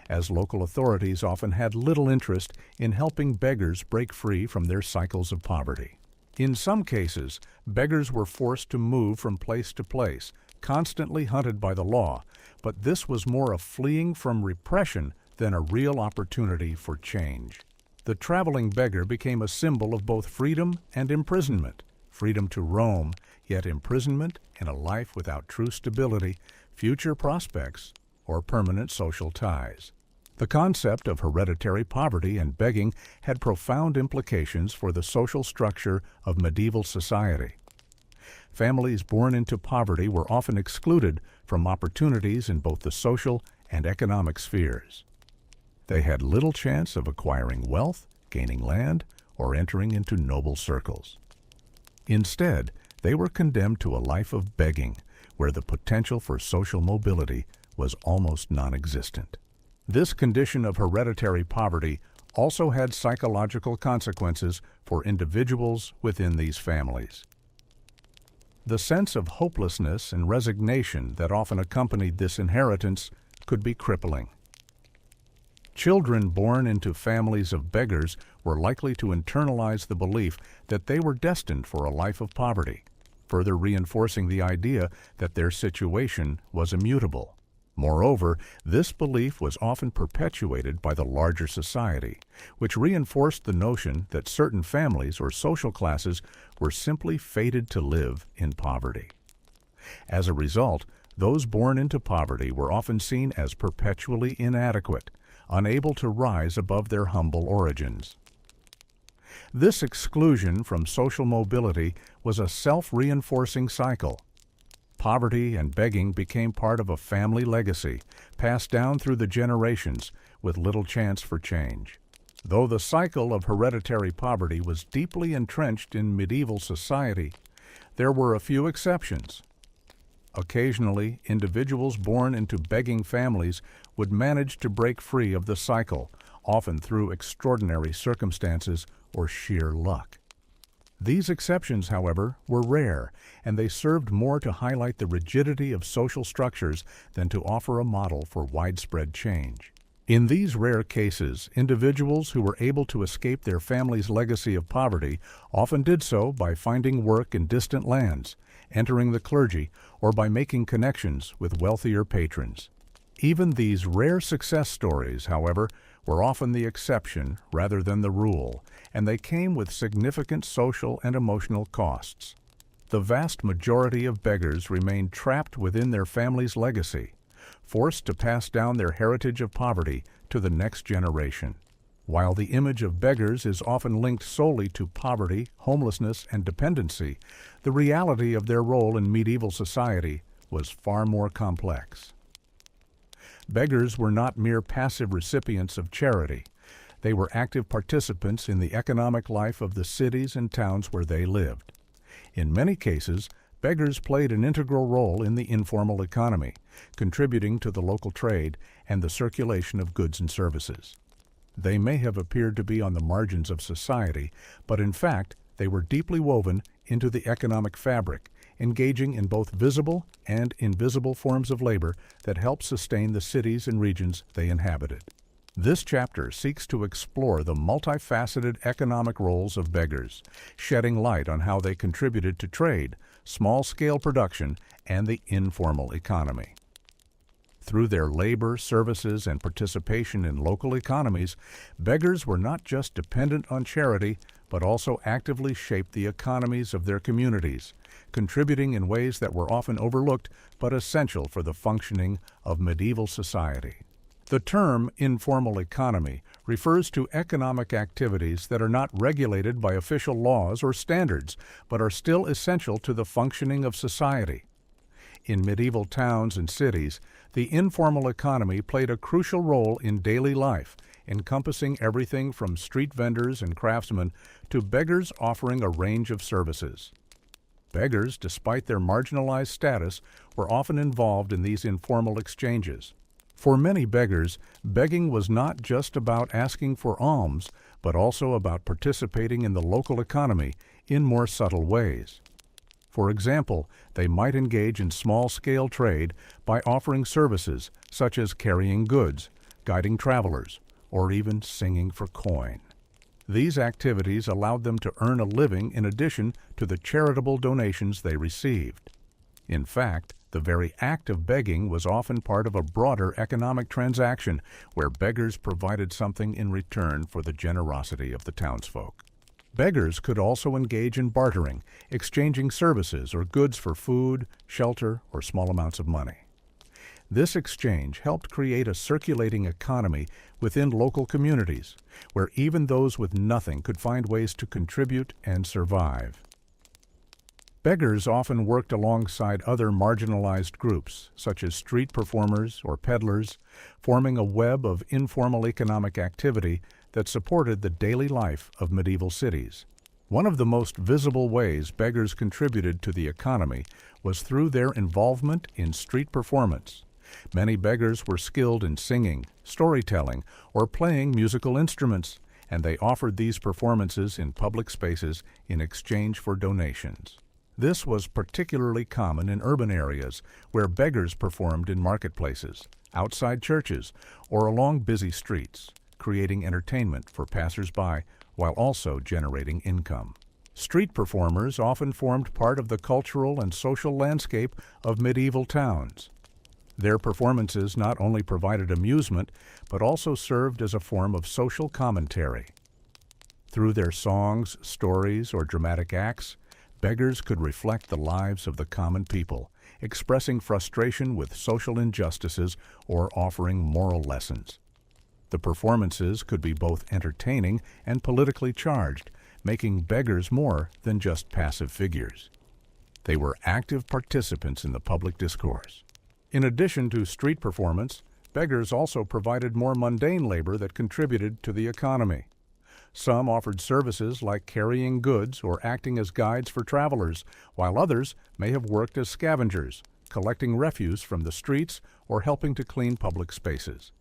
as local authorities often had little interest in helping beggars break free from their cycles of poverty. In some cases, beggars were forced to move from place to place, constantly hunted by the law, but this was more a fleeing from repression than a real opportunity for change. The traveling beggar became a symbol of both freedom and imprisonment, freedom to roam, yet imprisonment in a life without true stability, future prospects, or permanent social ties. The concept of hereditary poverty and begging had profound implications for the social structure of medieval society. Families born into poverty were often excluded from opportunities in both the social and economic spheres. They had little chance of acquiring wealth, gaining land, or entering into noble circles. Instead, they were condemned to a life of begging, where the potential for social mobility was almost non-existent. This condition of hereditary poverty also had psychological consequences for individuals within these families. The sense of hopelessness and resignation that often accompanied this inheritance could be crippling. Children born into families of beggars were likely to internalize the belief that they were destined for a life of poverty, further reinforcing the idea that their situation was immutable. Moreover, this belief was often perpetuated by the larger society, which reinforced the notion that certain families or social classes were simply fated to live in poverty. As a result, those born into poverty were often seen as perpetually inadequate, unable to rise above their humble origins. This exclusion from social mobility was a self-reinforcing cycle. Poverty and begging became part of a family legacy, passed down through the generations with little chance for change. Though the cycle of hereditary poverty was deeply entrenched in medieval society, there were a few exceptions. Occasionally, individuals born into begging families would manage to break free of the cycle, often through extraordinary circumstances or sheer luck. These exceptions, however, were rare, and they served more to highlight the rigidity of social structures than to offer a model for widespread change. In these rare cases, individuals who were able to escape their family's legacy of poverty often did so by finding work in distant lands, entering the clergy, or by making connections with wealthier patrons. Even these rare success stories, however, were often the exception rather than the rule, and they came with significant social and emotional costs. The vast majority of beggars remained trapped within their family's legacy, forced to pass down their heritage of poverty to the next generation. While the image of beggars is often linked solely to poverty, homelessness, and dependency, the reality of their role in medieval society was far more complex. Beggars were not mere passive recipients of charity. They were active participants in the economic life of the cities and towns where they lived. In many cases, beggars played an integral role in the informal economy, contributing to the local trade and the circulation of goods and services. They may have appeared to be on the margins of society, but in fact, they were deeply woven into the economic fabric, engaging in both visible and invisible forms of labor that helped sustain the cities and regions they inhabited. This chapter seeks to explore the multifaceted economic roles of beggars, shedding light on how they contributed to trade, small-scale production, and the informal economy. Through their labor, services, and participation in local economies, beggars were not just dependent on charity, but also actively shaped the economies of their communities, contributing in ways that were often overlooked but essential for the functioning of medieval society. The term informal economy refers to economic activities that are not regulated by official laws or standards, but are still essential to the functioning of society. In medieval towns and cities, the informal economy played a crucial role in daily life, encompassing everything from street vendors and craftsmen to beggars offering a range of services. Beggars, despite their marginalized status, were often involved in these informal exchanges. For many beggars, begging was not just about asking for alms, but also about participating in the local economy in more subtle ways. For example, they might engage in small-scale trade by offering services such as carrying goods, guiding travelers, or even singing for coin. These activities allowed them to earn a living in addition to the charitable donations they received. In fact, the very act of begging was often part of a broader economic transaction where beggars provided something in return for the generosity of the townsfolk. Beggars could also engage in bartering, exchanging services or goods for food, shelter, or small amounts of money. This exchange helped create a circulating economy within local communities, where even those with nothing could find ways to contribute and survive. Beggars often worked alongside other marginalized groups, such as street performers or peddlers, forming a web of informal economic activity that supported the daily life of medieval cities. One of the most visible ways beggars contributed to the economy was through their involvement in street performance. Many beggars were skilled in singing, storytelling, or playing musical instruments, and they offered these performances in public spaces in exchange for donations. This was particularly common in urban areas where beggars performed in marketplaces, outside churches, or along busy streets, creating entertainment for passers-by while also generating income. Street performers often formed part of the cultural and social landscape of medieval towns. Their performances not only provided amusement, but also served as a form of social commentary. Through their songs, stories, or dramatic acts, beggars could reflect the lives of the common people, expressing frustration with social injustices or offering moral lessons. The performances could be both entertaining and politically charged, making beggars more than just passive figures. They were active participants in the public discourse. In addition to street performance, beggars also provided more mundane labor that contributed to the economy. Some offered services like carrying goods or acting as guides for travelers, while others may have worked as scavengers, collecting refuse from the streets or helping to clean public spaces.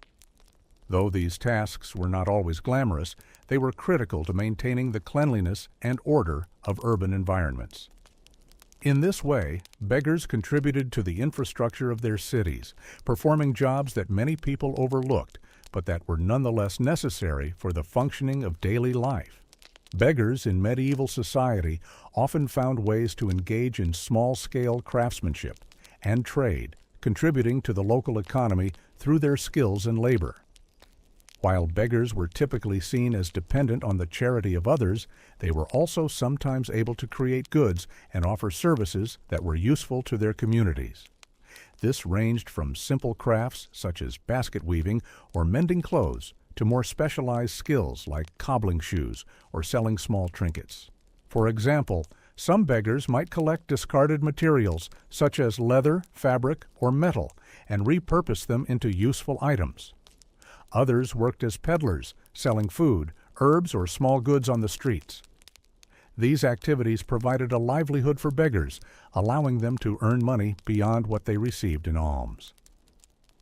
Though these tasks were not always glamorous, they were critical to maintaining the cleanliness and order of urban environments. In this way, beggars contributed to the infrastructure of their cities, performing jobs that many people overlooked, but that were nonetheless necessary for the functioning of daily life. Beggars in medieval society often found ways to engage in small-scale craftsmanship and trade, contributing to the local economy through their skills and labor. While beggars were typically seen as dependent on the charity of others, they were also sometimes able to create goods and offer services that were useful to their communities. This ranged from simple crafts such as basket weaving or mending clothes to more specialized skills like cobbling shoes or selling small trinkets. For example, some beggars might collect discarded materials such as leather, fabric, or metal and repurpose them into useful items. Others worked as peddlers, selling food, herbs, or small goods on the streets. These activities provided a livelihood for beggars, allowing them to earn money beyond what they received in alms.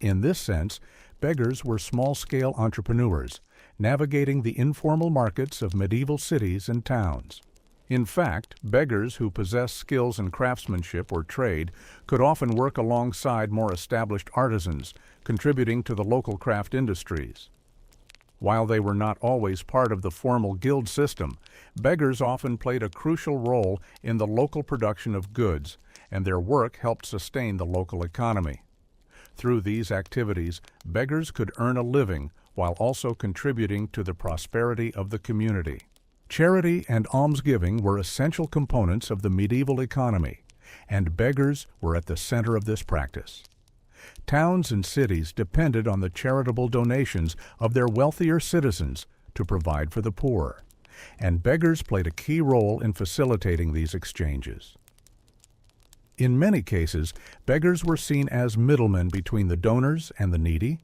In this sense, beggars were small-scale entrepreneurs, navigating the informal markets of medieval cities and towns. In fact, beggars who possessed skills in craftsmanship or trade could often work alongside more established artisans, contributing to the local craft industries. While they were not always part of the formal guild system, beggars often played a crucial role in the local production of goods, and their work helped sustain the local economy. Through these activities, beggars could earn a living while also contributing to the prosperity of the community. Charity and almsgiving were essential components of the medieval economy, and beggars were at the center of this practice. Towns and cities depended on the charitable donations of their wealthier citizens to provide for the poor, and beggars played a key role in facilitating these exchanges. In many cases, beggars were seen as middlemen between the donors and the needy,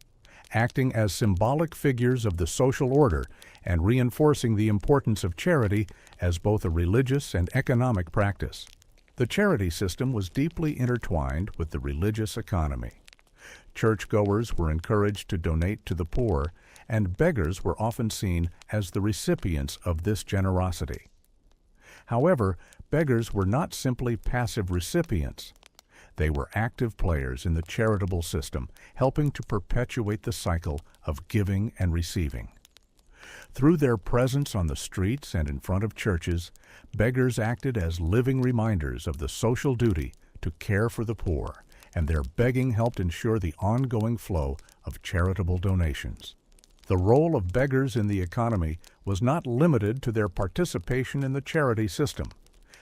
acting as symbolic figures of the social order and reinforcing the importance of charity as both a religious and economic practice. The charity system was deeply intertwined with the religious economy. Churchgoers were encouraged to donate to the poor, and beggars were often seen as the recipients of this generosity. However, beggars were not simply passive recipients. They were active players in the charitable system, helping to perpetuate the cycle of giving and receiving. Through their presence on the streets and in front of churches, beggars acted as living reminders of the social duty to care for the poor, and their begging helped ensure the ongoing flow of charitable donations. The role of beggars in the economy was not limited to their participation in the charity system.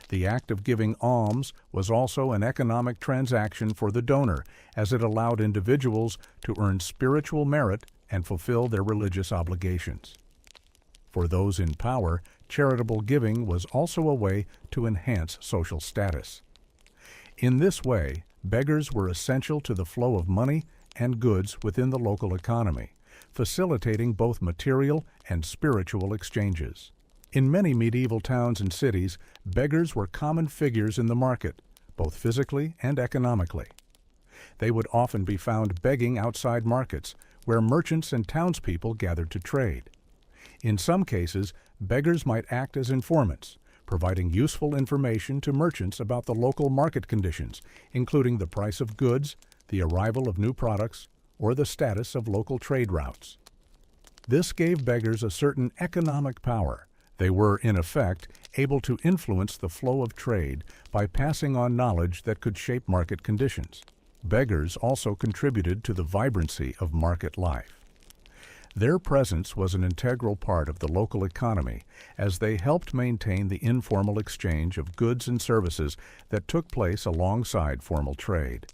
The act of giving alms was also an economic transaction for the donor, as it allowed individuals to earn spiritual merit and fulfill their religious obligations. For those in power, charitable giving was also a way to enhance social status. In this way, beggars were essential to the flow of money and goods within the local economy, facilitating both material and spiritual exchanges. In many medieval towns and cities, beggars were common figures in the market, both physically and economically. They would often be found begging outside markets, where merchants and townspeople gathered to trade. In some cases, beggars might act as informants, providing useful information to merchants about the local market conditions, including the price of goods, the arrival of new products, or the status of local trade routes. This gave beggars a certain economic power. They were, in effect, able to influence the flow of trade by passing on knowledge that could shape market conditions. Beggars also contributed to the vibrancy of market life. Their presence was an integral part of the local economy, as they helped maintain the informal exchange of goods and services that took place alongside formal trade.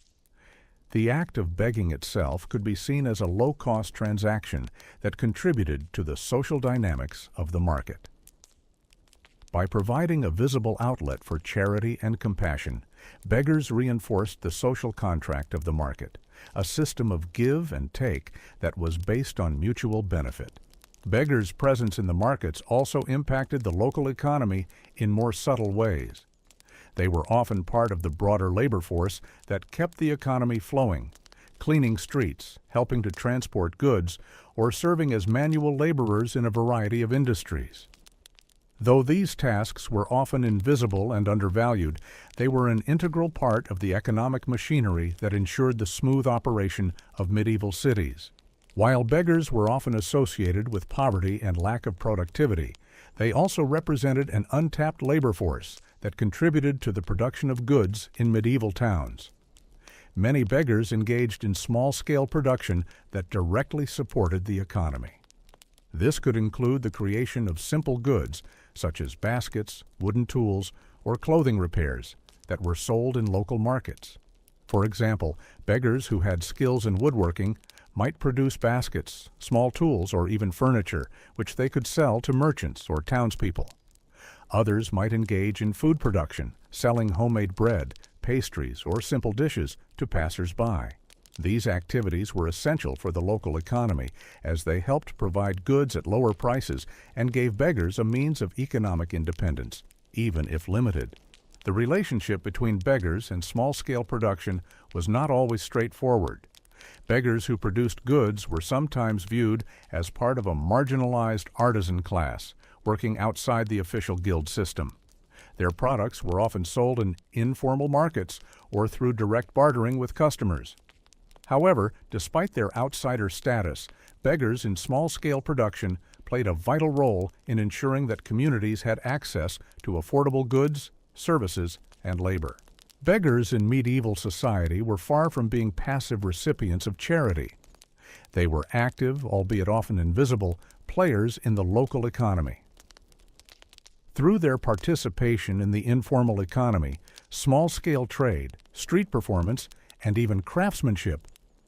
The act of begging itself could be seen as a low-cost transaction that contributed to the social dynamics of the market. By providing a visible outlet for charity and compassion, beggars reinforced the social contract of the market, a system of give and take that was based on mutual benefit. Beggars' presence in the markets also impacted the local economy in more subtle ways. They were often part of the broader labor force that kept the economy flowing, cleaning streets, helping to transport goods, or serving as manual laborers in a variety of industries. Though these tasks were often invisible and undervalued, they were an integral part of the economic machinery that ensured the smooth operation of medieval cities. While beggars were often associated with poverty and lack of productivity, they also represented an untapped labor force that contributed to the production of goods in medieval towns. Many beggars engaged in small-scale production that directly supported the economy. This could include the creation of simple goods, such as baskets, wooden tools, or clothing repairs, that were sold in local markets. For example, beggars who had skills in woodworking might produce baskets, small tools, or even furniture, which they could sell to merchants or townspeople. Others might engage in food production, selling homemade bread, pastries, or simple dishes to passers-by. These activities were essential for the local economy, as they helped provide goods at lower prices and gave beggars a means of economic independence, even if limited. The relationship between beggars and small-scale production was not always straightforward. Beggars who produced goods were sometimes viewed as part of a marginalized artisan class, working outside the official guild system. Their products were often sold in informal markets or through direct bartering with customers. However, despite their outsider status, beggars in small-scale production played a vital role in ensuring that communities had access to affordable goods, services, and labor. Beggars in medieval society were far from being passive recipients of charity. They were active, albeit often invisible, players in the local economy. Through their participation in the informal economy, small-scale trade, street performance, and even craftsmanship,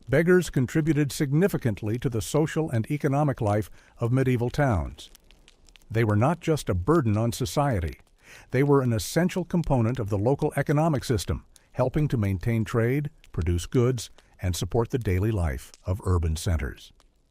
beggars contributed significantly to the social and economic life of medieval towns. They were not just a burden on society. They were an essential component of the local economic system, helping to maintain trade, produce goods, and support the daily life of urban centers.